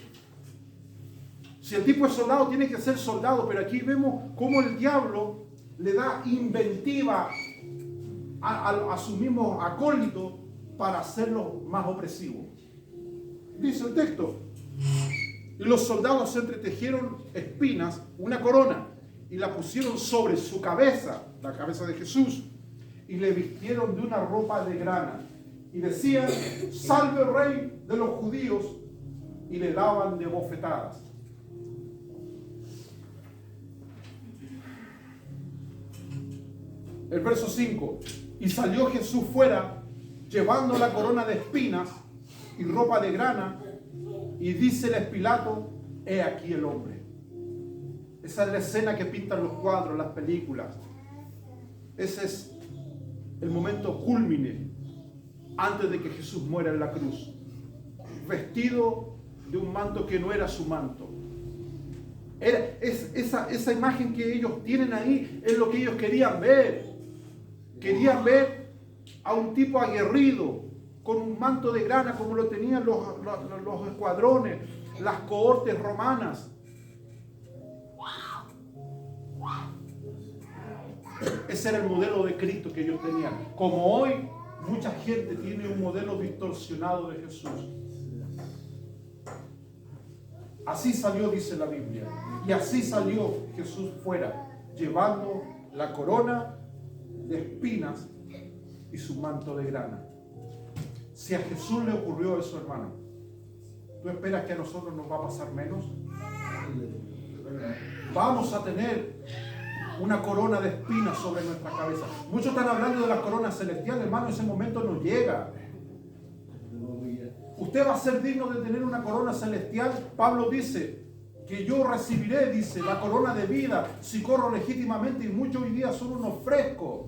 Si el tipo es soldado, tiene que ser soldado, pero aquí vemos cómo el diablo le da inventiva a sus mismos acólitos para hacerlos más opresivos. Dice el texto, y los soldados se entretejieron espinas, una corona, y la pusieron sobre su cabeza, la cabeza de Jesús, y le vistieron de una ropa de grana, y decían, salve el rey de los judíos, y le daban de bofetadas. El verso 5, y salió Jesús fuera, llevando la corona de espinas y ropa de grana, y díceles Pilato, he aquí el hombre. Esa es la escena que pintan los cuadros, las películas. Ese es el momento cúlmine antes de que Jesús muera en la cruz, vestido de un manto que no era su manto. Esa imagen que ellos tienen ahí es lo que ellos querían ver. Querían ver a un tipo aguerrido con un manto de grana como lo tenían los escuadrones, las cohortes romanas. Ese era el modelo de Cristo que ellos tenían. Como hoy mucha gente tiene un modelo distorsionado de Jesús. Así salió, dice la Biblia. Y así salió Jesús fuera, llevando la corona de espinas y su manto de grana. Si a Jesús le ocurrió eso, hermano, ¿tú esperas que a nosotros nos va a pasar menos? Vamos a tener una corona de espinas sobre nuestra cabeza. Muchos están hablando de la corona celestial, hermano, ese momento no llega. Usted va a ser digno de tener una corona celestial. Pablo dice que yo recibiré, dice, la corona de vida si corro legítimamente, y muchos hoy día son unos frescos.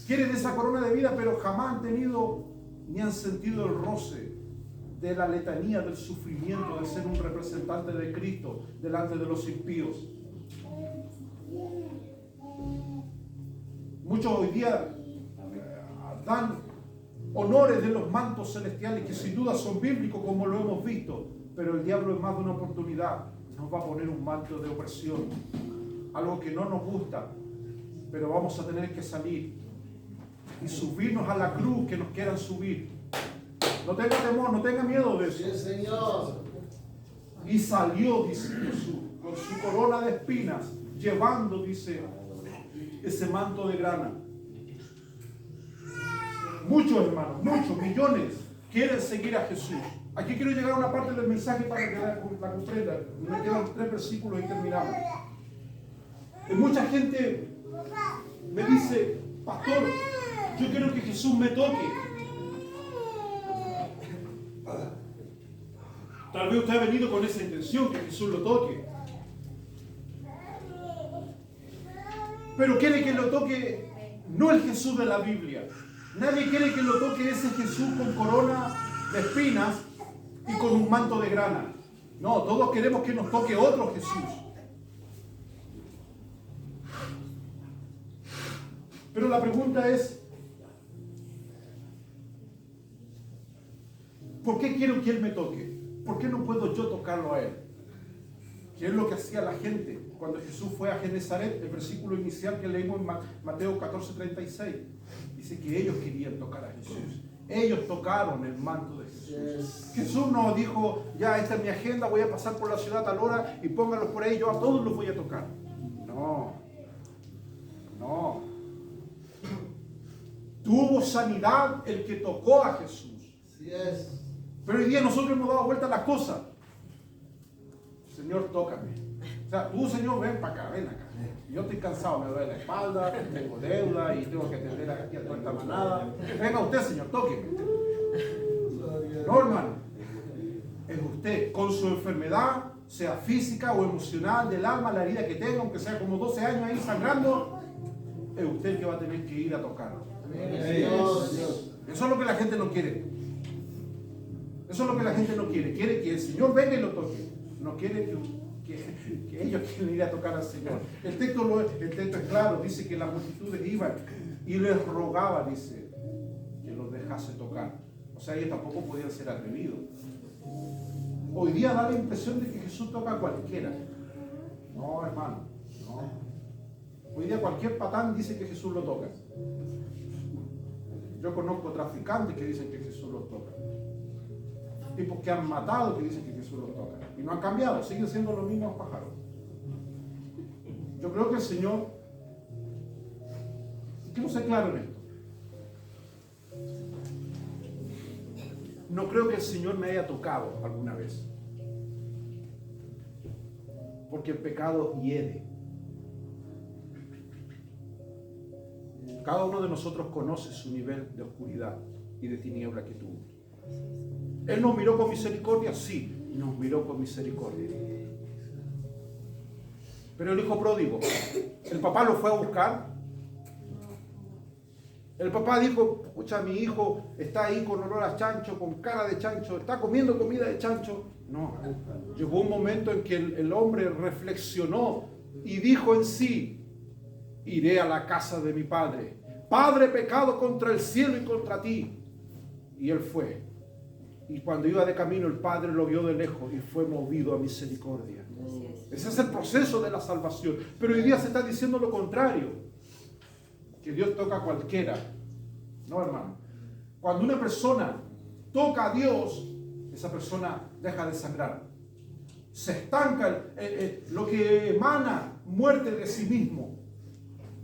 Quieren esa corona de vida, pero jamás han tenido ni han sentido el roce de la letanía del sufrimiento, de ser un representante de Cristo delante de los impíos. Muchos hoy día dan honores de los mantos celestiales que sin duda son bíblicos, como lo hemos visto, pero el diablo en más de una oportunidad nos va a poner un manto de opresión, algo que no nos gusta, pero vamos a tener que salir y subirnos a la cruz que nos quieran subir. No tenga temor, no tenga miedo de eso. Sí, Señor. Y salió, dice Jesús, con su corona de espinas, llevando, dice, ese manto de grana. Muchos hermanos, muchos, millones quieren seguir a Jesús. Aquí quiero llegar a una parte del mensaje para que la comprendan. Me quedan 3 versículos y terminamos. Y mucha gente me dice, pastor, yo quiero que Jesús me toque. Tal vez usted ha venido con esa intención, que Jesús lo toque. Pero quiere que lo toque no el Jesús de la Biblia. Nadie quiere que lo toque ese Jesús con corona de espinas y con un manto de grana. No, todos queremos que nos toque otro Jesús. Pero la pregunta es, ¿por qué quiero que Él me toque? ¿Por qué no puedo yo tocarlo a Él? ¿Qué es lo que hacía la gente cuando Jesús fue a Genezaret? El versículo inicial que leímos en Mateo 14:36. Dice que ellos querían tocar a Jesús. Ellos tocaron el manto de Jesús. Jesús no dijo, ya esta es mi agenda, voy a pasar por la ciudad a tal hora y pónganlos por ahí, yo a todos los voy a tocar. No. No. Tuvo sanidad el que tocó a Jesús. Así es. Pero hoy día nosotros hemos dado vuelta a las cosas. Señor, tócame. O sea, tú, Señor, ven para acá, ven acá. Yo estoy cansado, me duele la espalda, tengo deuda y tengo que atender aquí a toda esta manada. Venga usted, Señor, tóqueme. No, hermano. Es usted, con su enfermedad, sea física o emocional, del alma, la herida que tenga, aunque sea como 12 años ahí sangrando, es usted el que va a tener que ir a tocarlo. Eso es lo que la gente no quiere. Eso es lo que la gente no quiere. Quiere que el Señor venga y lo toque. No quiere que ellos quieren ir a tocar al Señor. El texto es claro. Dice que las multitudes iban y les rogaba, dice, que los dejase tocar. O sea, ellos tampoco podían ser atrevidos. Hoy día da la impresión de que Jesús toca a cualquiera. No, hermano. No. Hoy día cualquier patán dice que Jesús lo toca. Yo conozco traficantes que dicen que Jesús los toca. Tipos que han matado que dicen que Jesús los toca. Y no han cambiado, siguen siendo los mismos pájaros. Yo creo que el Señor, quiero ser claro en esto, no creo que el Señor me haya tocado alguna vez. Porque el pecado hiere. Cada uno de nosotros conoce su nivel de oscuridad y de tiniebla que tuvo. ¿Él nos miró con misericordia? Sí, nos miró con misericordia. Pero el hijo pródigo, el papá lo fue a buscar. El papá dijo, escucha, mi hijo está ahí con olor a chancho, con cara de chancho, está comiendo comida de chancho. No, llegó un momento en que el hombre reflexionó y dijo en sí, iré a la casa de mi padre. Padre, pecado contra el cielo y contra ti. Y él fue. Y cuando iba de camino, el Padre lo vio de lejos y fue movido a misericordia. Ese es el proceso de la salvación. Pero hoy día se está diciendo lo contrario. Que Dios toca a cualquiera. No, hermano. Cuando una persona toca a Dios, esa persona deja de sangrar. Se estanca lo que emana muerte de sí mismo.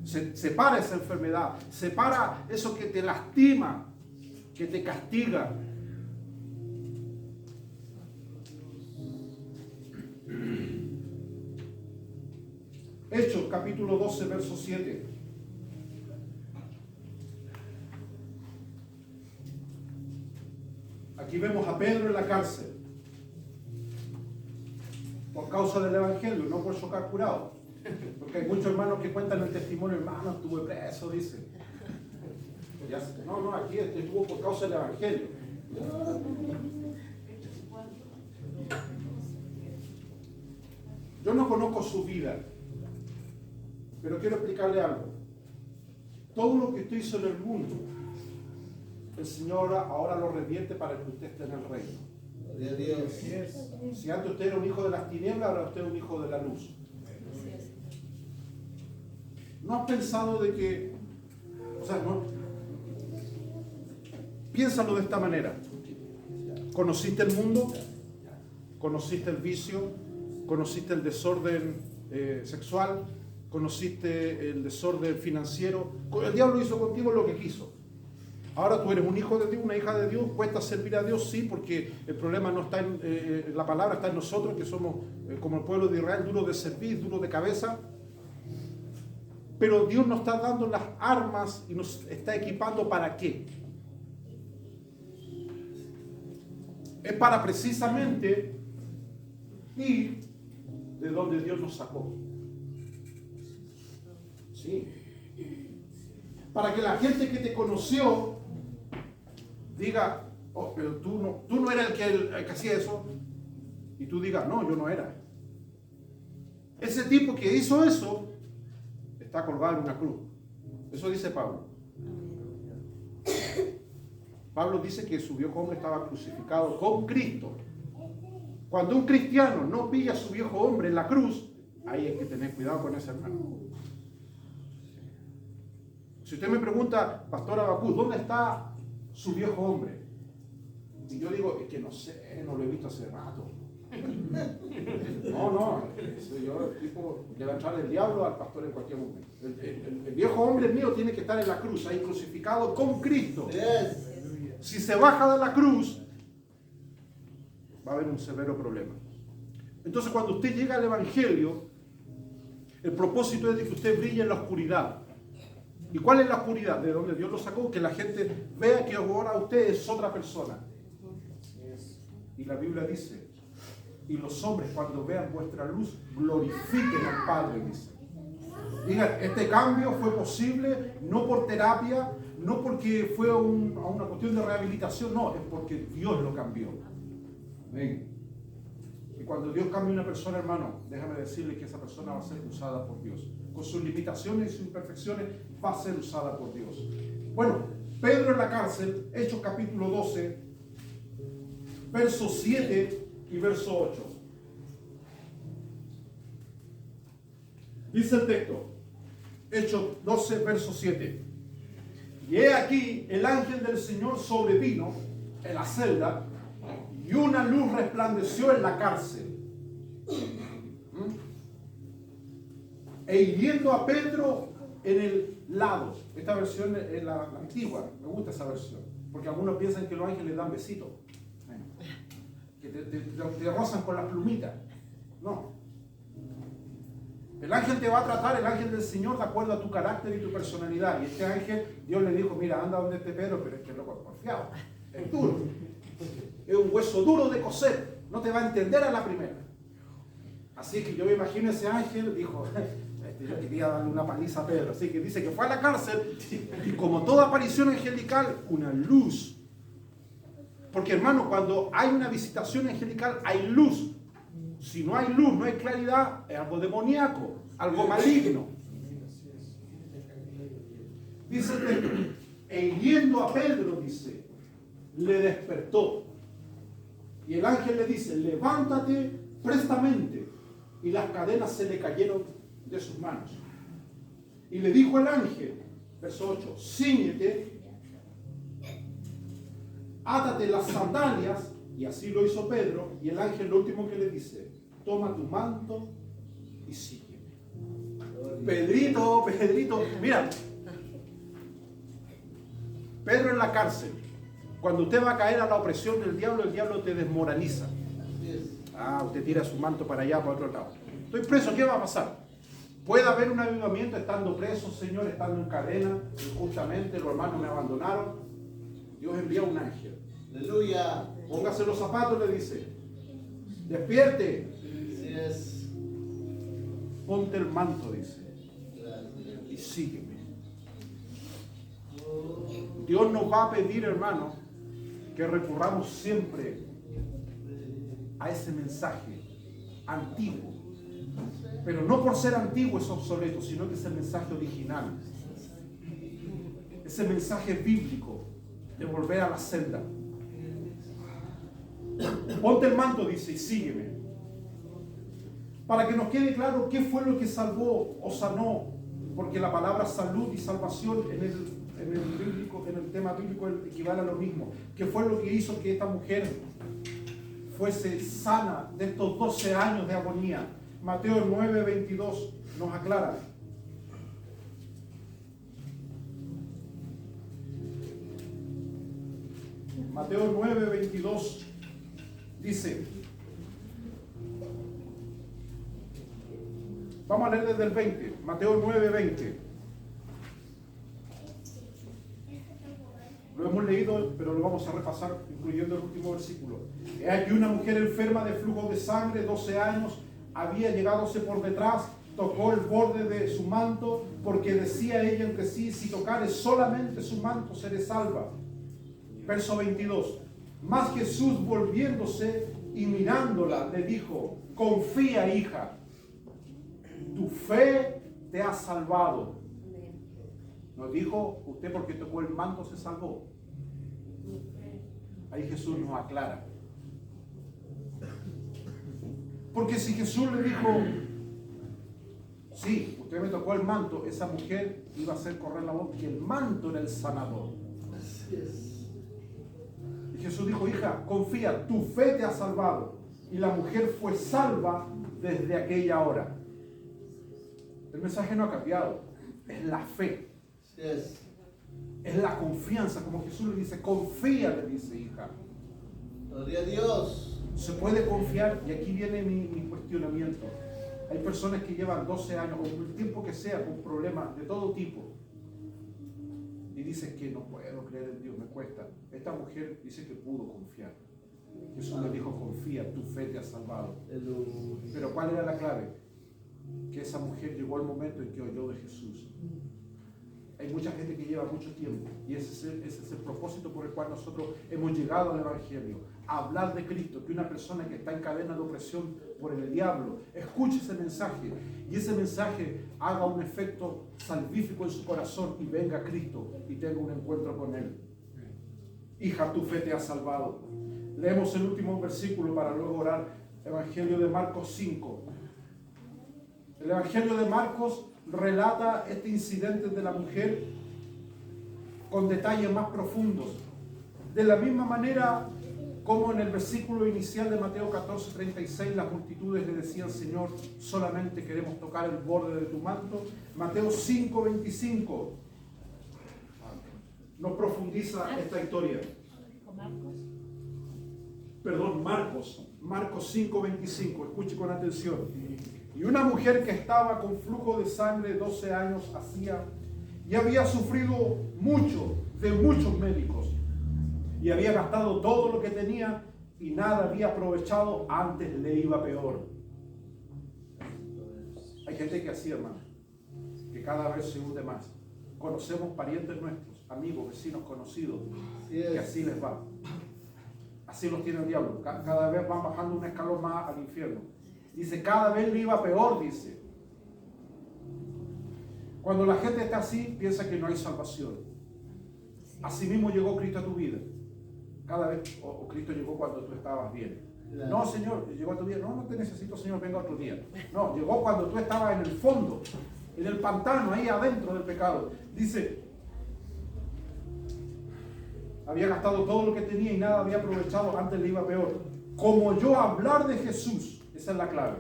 Se para esa enfermedad. Se para eso que te lastima, que te castiga. Hechos capítulo 12, verso 7. Aquí vemos a Pedro en la cárcel por causa del evangelio, no por chocar curado. Porque hay muchos hermanos que cuentan el testimonio, hermano, estuve preso, dice. No, aquí estuvo por causa del evangelio. Yo no conozco su vida, pero quiero explicarle algo. Todo lo que usted hizo en el mundo, el Señor ahora lo revierte para que usted esté en el reino. Gloria a Dios. Si antes usted era un hijo de las tinieblas, ahora usted es un hijo de la luz. ¿No has pensado de que, no? Piénsalo de esta manera. ¿Conociste el mundo? ¿Conociste el vicio? ¿Conociste el desorden sexual? ¿Conociste el desorden financiero? El diablo hizo contigo lo que quiso. Ahora tú eres un hijo de Dios, una hija de Dios. ¿Cuesta servir a Dios? Sí, porque el problema no está en la palabra, está en nosotros, que somos como el pueblo de Israel, duros de servir, duros de cabeza. Pero Dios nos está dando las armas y nos está equipando ¿para qué? Es para precisamente ir de donde Dios nos sacó. Sí. Para que la gente que te conoció diga, oh, pero tú no eras el que hacía eso. Y tú digas, no, yo no era. Ese tipo que hizo eso está colgado en una cruz. Eso dice Pablo. Pablo dice que su viejo hombre estaba crucificado con Cristo. Cuando un cristiano no pilla a su viejo hombre en la cruz, ahí hay que tener cuidado con ese hermano. Si usted me pregunta, Pastor Abacus, ¿dónde está su viejo hombre? Y yo digo, es que no sé, no lo he visto hace rato. No, el tipo le va a entrar el diablo al pastor en cualquier momento. El viejo hombre mío tiene que estar en la cruz, ahí crucificado con Cristo. Si se baja de la cruz, va a haber un severo problema. Entonces, cuando usted llega al Evangelio, el propósito es de que usted brille en la oscuridad. ¿Y cuál es la oscuridad? De donde Dios lo sacó, que la gente vea que ahora usted es otra persona. Y la Biblia dice, y los hombres cuando vean vuestra luz, glorifiquen al Padre, dice. Diga, este cambio fue posible no por terapia, no porque fue una cuestión de rehabilitación, no, es porque Dios lo cambió. Amén. Y cuando Dios cambia una persona, hermano, déjame decirle que esa persona va a ser usada por Dios. Con sus limitaciones y sus imperfecciones, va a ser usada por Dios. Bueno, Pedro en la cárcel, Hechos capítulo 12, verso 7 y verso 8. Dice el texto, Hechos 12, verso 7. Y he aquí, el ángel del Señor sobrevino en la celda, y una luz resplandeció en la cárcel. E hiriendo a Pedro en el lado. Esta versión es la antigua, me gusta esa versión, porque algunos piensan que los ángeles dan besitos, que te rozan con las plumitas. No. El ángel te va a tratar, el ángel del Señor, de acuerdo a tu carácter y tu personalidad. Y este ángel, Dios le dijo, mira, anda donde este Pedro, pero es que loco es porfiado, es duro, es un hueso duro de coser, no te va a entender a la primera. Así que yo me imagino ese ángel, dijo, yo quería darle una paliza a Pedro. Así que dice que fue a la cárcel y como toda aparición angelical, una luz. Porque hermano, cuando hay una visitación angelical, hay luz. Si no hay luz, no hay claridad, es algo demoníaco, algo maligno. Dice, e hiriendo a Pedro, dice, le despertó. Y el ángel le dice, levántate prestamente. Y las cadenas se le cayeron de sus manos. Y le dijo el ángel, verso 8, cíñete, átate las sandalias. Y así lo hizo Pedro. Y el ángel lo último que le dice, toma tu manto y sígueme. Pedrito, mira, Pedro en la cárcel. Cuando usted va a caer a la opresión del diablo, el diablo te desmoraliza. Usted tira su manto para allá, para otro lado. Estoy preso, ¿qué va a pasar? Puede haber un avivamiento estando preso, Señor, estando en cadena, injustamente, los hermanos me abandonaron. Dios envía un ángel. Aleluya. Póngase los zapatos, le dice. Despierte. Así es. Ponte el manto, dice. Y sígueme. Dios nos va a pedir, hermano, que recurramos siempre a ese mensaje antiguo. Pero no por ser antiguo es obsoleto, sino que es el mensaje original. Ese mensaje bíblico de volver a la senda. Ponte el manto, dice, y sígueme. Para que nos quede claro qué fue lo que salvó o sanó. Porque la palabra salud y salvación en el tema bíblico equivale a lo mismo. ¿Qué fue lo que hizo que esta mujer fuese sana de estos 12 años de agonía? Mateo 9:22 nos aclara. Mateo 9:22 dice, vamos a leer desde el 20, Mateo 9:20. Lo hemos leído, pero lo vamos a repasar, incluyendo el último versículo. He aquí una mujer enferma de flujo de sangre, 12 años, había llegádose por detrás, tocó el borde de su manto, porque decía ella entre sí, si tocare solamente su manto, seré salva. Verso 22. Mas Jesús, volviéndose y mirándola, le dijo, confía, hija, tu fe te ha salvado. Nos dijo, usted porque tocó el manto se salvó. Ahí Jesús nos aclara. Porque si Jesús le dijo, sí, usted me tocó el manto, esa mujer iba a hacer correr la voz que el manto era el sanador. Así es. Y Jesús dijo, hija, confía, tu fe te ha salvado. Y la mujer fue salva desde aquella hora. El mensaje no ha cambiado, es la fe. Así es. Es la confianza, como Jesús le dice, confía, le dice, hija. Gloria a Dios. Se puede confiar, y aquí viene mi cuestionamiento. Hay personas que llevan 12 años, o el tiempo que sea, con problemas de todo tipo. Y dicen que no puedo creer en Dios, me cuesta. Esta mujer dice que pudo confiar. Jesús le dijo, confía, tu fe te ha salvado. Aleluya. Pero ¿cuál era la clave? Que esa mujer llegó al momento en que oyó de Jesús. Hay mucha gente que lleva mucho tiempo y ese es el propósito por el cual nosotros hemos llegado al Evangelio, a hablar de Cristo, que una persona que está en cadena de opresión por el diablo escuche ese mensaje y ese mensaje haga un efecto salvífico en su corazón y venga a Cristo y tenga un encuentro con Él. Hija, tu fe te ha salvado. Leemos el último versículo para luego orar. Evangelio de Marcos 5. El Evangelio de Marcos relata este incidente de la mujer con detalles más profundos. De la misma manera como en el versículo inicial de Mateo 14:36 las multitudes le decían, Señor, solamente queremos tocar el borde de tu manto. Mateo 5:25 nos profundiza esta historia. Perdón, Marcos 5:25, escuche con atención. Y una mujer que estaba con flujo de sangre 12 años hacía y había sufrido mucho de muchos médicos y había gastado todo lo que tenía y nada había aprovechado, antes le iba peor. Hay gente que así, hermano, que cada vez se hunde más. Conocemos parientes nuestros, amigos, vecinos, conocidos, que así les va. Así los tiene el diablo. Cada vez van bajando un escalón más al infierno. Dice, cada vez le iba peor, dice. Cuando la gente está así, piensa que no hay salvación. Así mismo llegó Cristo a tu vida. Cada vez, o Cristo llegó cuando tú estabas bien. No, Señor, llegó a tu vida. No, no te necesito, Señor, venga otro día. No, llegó cuando tú estabas en el fondo, en el pantano, ahí adentro del pecado. Dice, había gastado todo lo que tenía y nada había aprovechado, antes le iba peor. Como oyó hablar de Jesús, esa es la clave.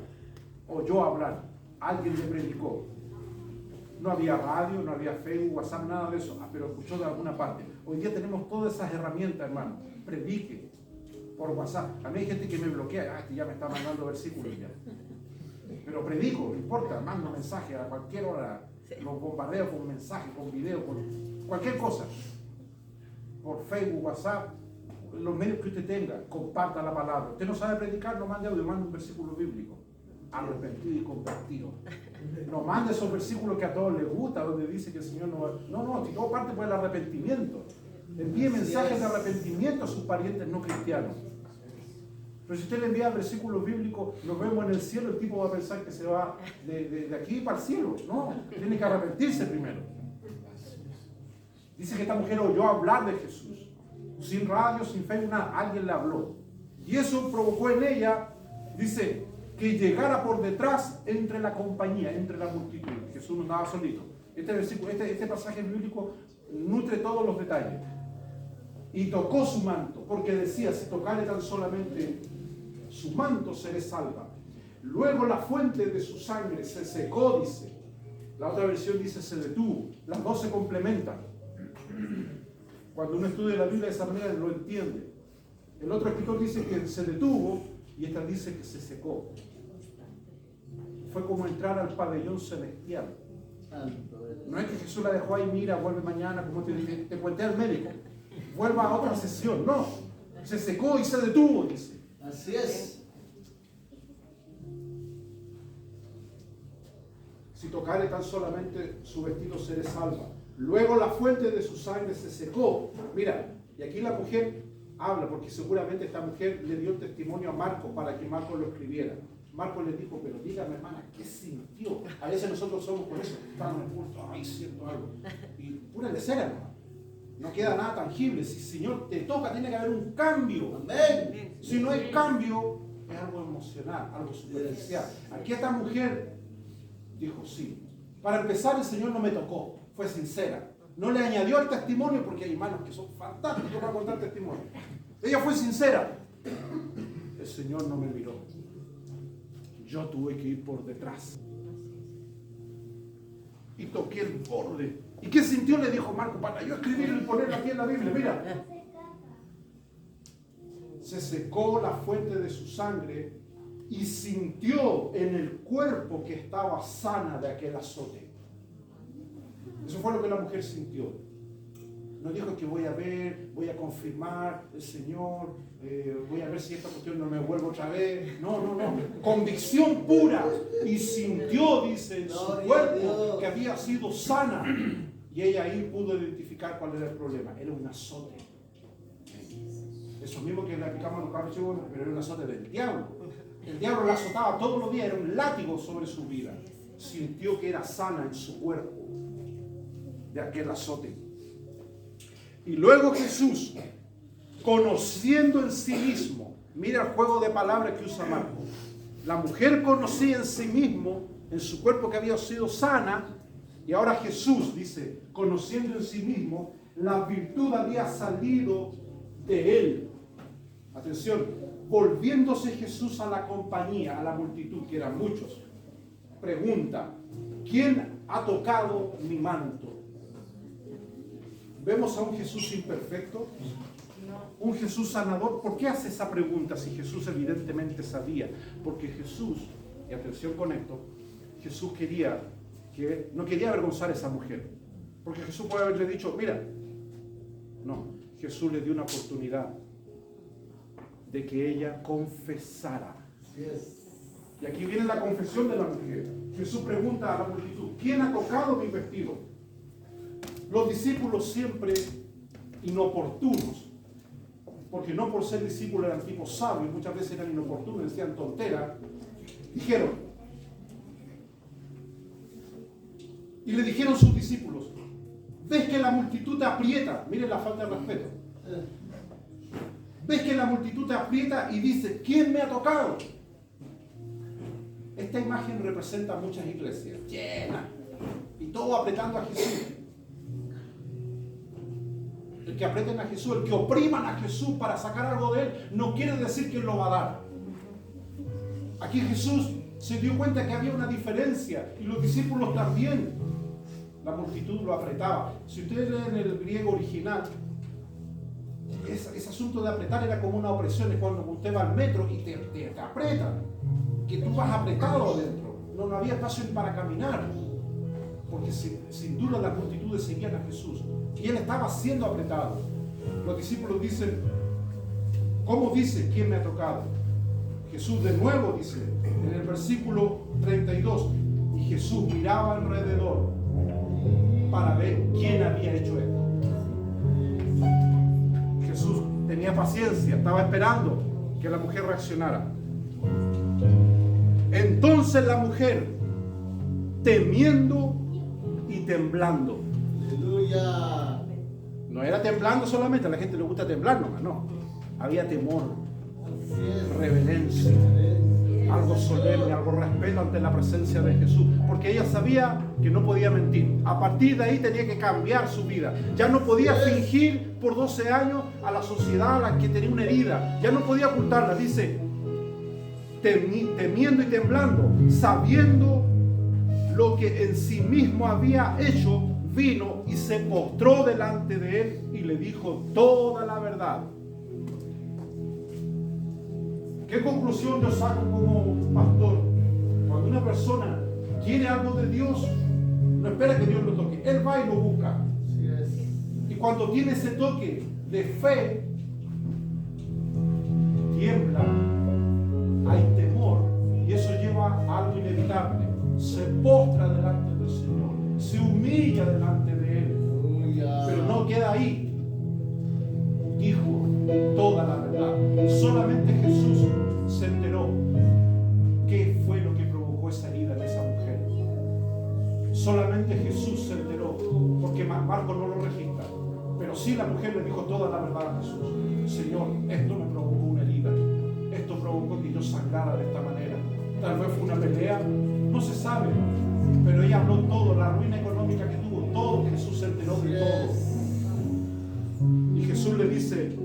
Oyó hablar, alguien le predicó. No había radio, no había Facebook, WhatsApp, nada de eso, pero escuchó de alguna parte. Hoy día tenemos todas esas herramientas, hermano. Predique por WhatsApp. A mí hay gente que me bloquea, que ya me está mandando versículos ya. Pero predico, no importa, mando mensajes a cualquier hora, los bombardeo con mensajes, con videos, con cualquier cosa. Por Facebook, WhatsApp, los medios que usted tenga, comparta la palabra. Usted no sabe predicar, no mande audio, mande un versículo bíblico. Arrepentido y convertido. No mande esos versículos que a todos les gusta, donde dice que el Señor no va. No, si todo parte por el arrepentimiento. Envíe mensajes de arrepentimiento a sus parientes no cristianos. Pero si usted le envía versículos bíblicos, nos vemos en el cielo, el tipo va a pensar que se va de aquí para el cielo. No, tiene que arrepentirse primero. Dice que esta mujer oyó hablar de Jesús. Sin radio, sin Facebook, nada. Alguien le habló. Y eso provocó en ella, dice, que llegara por detrás entre la compañía, entre la multitud. Jesús no andaba solito. Este pasaje bíblico nutre todos los detalles. Y tocó su manto, porque decía, si tocare tan solamente su manto, seré salva. Luego la fuente de su sangre se secó, dice. La otra versión dice, se detuvo. Las dos se complementan. Cuando uno estudia la Biblia de esa manera, lo entiende. El otro escritor dice que se detuvo y esta dice que se secó. Fue como entrar al pabellón celestial. No es que Jesús la dejó ahí, mira, vuelve mañana, como te cuenté al médico. Vuelva a otra sesión. No, se secó y se detuvo, dice. Así es. Si tocare tan solamente su vestido, seré salva. Luego la fuente de su sangre se secó. Mira, y aquí la mujer habla, porque seguramente esta mujer le dio testimonio a Marcos para que Marcos lo escribiera. Marcos le dijo, pero dígame, hermana, ¿qué sintió? A veces nosotros somos por eso, estamos en el culto, ay, siento algo. Y pura lecera, hermano. No queda nada tangible. Si el Señor te toca, tiene que haber un cambio. Amén. Si no hay cambio, es algo emocional, algo superficial. Aquí esta mujer dijo sí. Para empezar, el Señor no me tocó, fue sincera. No le añadió al testimonio, porque hay hermanos que son fantásticos para contar testimonio. Ella fue sincera. El Señor no me miró. Yo tuve que ir por detrás. Y toqué el borde. ¿Y qué sintió? Le dijo Marco, para yo escribirlo y ponerlo aquí en la Biblia. Mira. Se secó la fuente de su sangre y sintió en el cuerpo que estaba sana de aquel azote. Eso fue lo que la mujer sintió. No dijo que voy a ver, voy a confirmar el Señor, voy a ver si esta cuestión no me vuelve otra vez. No. Convicción pura. Y sintió, dice, en su cuerpo que había sido sana. Y ella ahí pudo identificar cuál era el problema. Era un azote. Eso mismo que le aplicamos a los cabros chicos, pero era un azote del diablo. El diablo la azotaba todos los días, era un látigo sobre su vida. Sintió que era sana en su cuerpo de aquel azote. Y luego Jesús, conociendo en sí mismo, mira el juego de palabras que usa Marcos. La mujer conocía en sí mismo, en su cuerpo que había sido sana, y ahora Jesús dice, conociendo en sí mismo, la virtud había salido de él. Atención, volviéndose Jesús a la compañía, a la multitud, que eran muchos, pregunta, ¿quién ha tocado mi manto? ¿Vemos a un Jesús imperfecto? ¿Un Jesús sanador? ¿Por qué hace esa pregunta si Jesús evidentemente sabía? Porque Jesús, y atención con esto, Jesús no quería avergonzar a esa mujer. Porque Jesús puede haberle dicho, mira, no, Jesús le dio una oportunidad de que ella confesara. Y aquí viene la confesión de la mujer. Jesús pregunta a la multitud, ¿quién ha tocado mi vestido? Los discípulos siempre inoportunos, porque no por ser discípulos eran tipos sabios, muchas veces eran inoportunos, decían tonteras, dijeron, y le dijeron sus discípulos, ¿ves que la multitud te aprieta? Miren la falta de respeto. ¿Ves que la multitud te aprieta y dice, ¿quién me ha tocado? Esta imagen representa muchas iglesias llenas y todo apretando a Jesús. El que aprieten a Jesús, el que opriman a Jesús para sacar algo de él, no quiere decir que él lo va a dar. Aquí Jesús se dio cuenta que había una diferencia y los discípulos también. La multitud lo apretaba. Si ustedes leen el griego original, ese asunto de apretar era como una opresión. Es cuando usted va al metro y te apretan. que tú vas apretado adentro. No había espacio ni para caminar. Porque sin duda las multitudes seguían a Jesús. Y él estaba siendo apretado. Los discípulos dicen, ¿cómo dice quién me ha tocado? Jesús de nuevo dice, en el versículo 32, y Jesús miraba alrededor para ver quién había hecho esto. Jesús tenía paciencia, estaba esperando que la mujer reaccionara. Entonces la mujer, temiendo y temblando. Aleluya. No era temblando solamente, a la gente le gusta temblar nomás, no. Había temor, reverencia, algo solemne, algo respeto ante la presencia de Jesús, porque ella sabía que no podía mentir. A partir de ahí tenía que cambiar su vida. Ya no podía fingir por 12 años a la sociedad a la que tenía una herida. Ya no podía ocultarla. Dice, temiendo y temblando, sabiendo lo que en sí mismo había hecho, vino y se postró delante de él y le dijo toda la verdad. ¿Qué conclusión yo saco como pastor? Cuando una persona quiere algo de Dios, no espera que Dios lo toque. Él va y lo busca. Y cuando tiene ese toque de fe, tiembla, hay temor, y eso lleva a algo inevitable. Se postra delante del Señor, se humilla delante de Él, pero no queda ahí. Dijo toda la verdad. Solamente Jesús se enteró qué fue lo que provocó esa herida en esa mujer. Solamente Jesús se enteró, porque Marcos no lo registra, pero sí la mujer le dijo toda la verdad a Jesús. Señor, esto me provocó una herida, esto provocó que yo sangrara de esta manera. Tal vez fue una pelea, no se sabe, pero ella habló todo, la ruina económica que tuvo, todo. Jesús se enteró de todo. Y Jesús le dice,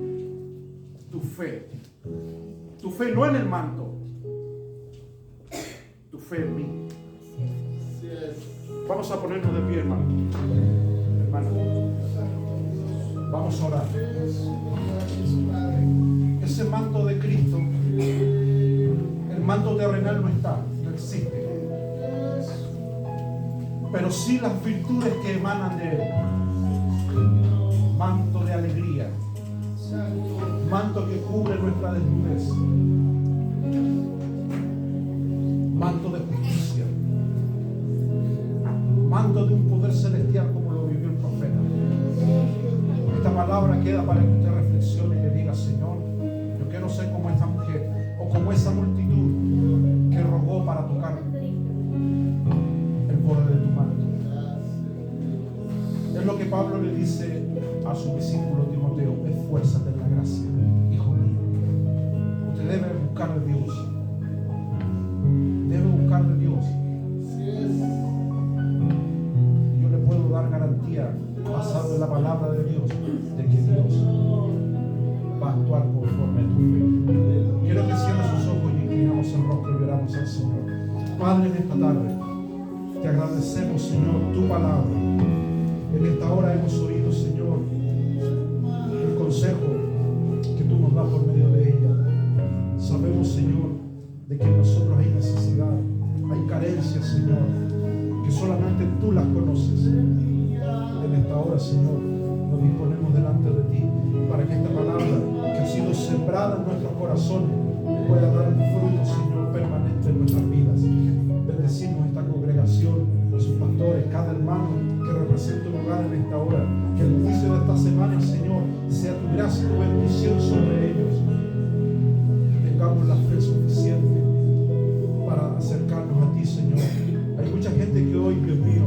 tu fe no en el manto, tu fe en mí. Vamos a ponernos de pie, hermano. Vamos a orar. Ese manto de Cristo, el manto terrenal no está, no existe, pero sí las virtudes que emanan de él. Manto de alegría, manto que cubre nuestra desnudez, manto de justicia, manto de un poder celestial como lo vivió el profeta. Esta palabra queda para que usted reflexione y le diga, Señor, yo quiero ser como esta mujer o como esa multitud que rogó para tocar el borde de tu manto. Es lo que Pablo le dice a su discípulo Timoteo: esfuérzate en la gracia, hijo mío. Usted debe buscar de Dios. Debe buscar de Dios. Yo le puedo dar garantía, basado en la palabra de Dios, de que Dios va a actuar conforme a tu fe. Quiero que cierre sus ojos y inclinamos el rostro y oramos al Señor. Padre, en esta tarde te agradecemos, Señor, tu palabra. En esta hora hemos oído, Señor, el consejo que tú nos das por medio de ella. Sabemos, Señor, de que en nosotros hay necesidad, hay carencias, Señor, que solamente tú las conoces. En esta hora, Señor, nos disponemos delante de ti para que esta palabra que ha sido sembrada en nuestros corazones pueda dar un fruto, Señor, permanente en nuestras vidas. Bendecimos esta congregación, a sus pastores, cada hermano que representa un hogar en esta hora. Que el inicio de esta semana, Señor, sea tu gracia y tu bendición sobre ellos. Tengamos la fe suficiente para acercarnos a ti, Señor. Hay mucha gente que hoy, Dios mío,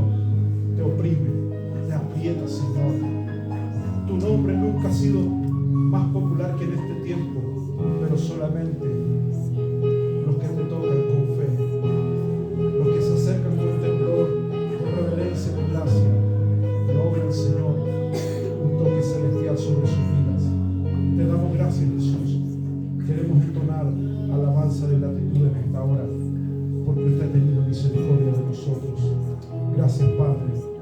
te oprime, te aprieta, Señor. Tu nombre nunca ha sido más popular que en este tiempo, pero solamente los que te tocan con fe, los que se acercan con temblor, con reverencia, con gracia, logran, Señor, un toque celestial sobre sus vidas. Te damos gracias, Jesús. Queremos entonar alabanza de gratitud en esta hora, porque usted ha tenido misericordia de nosotros. Gracias, Padre.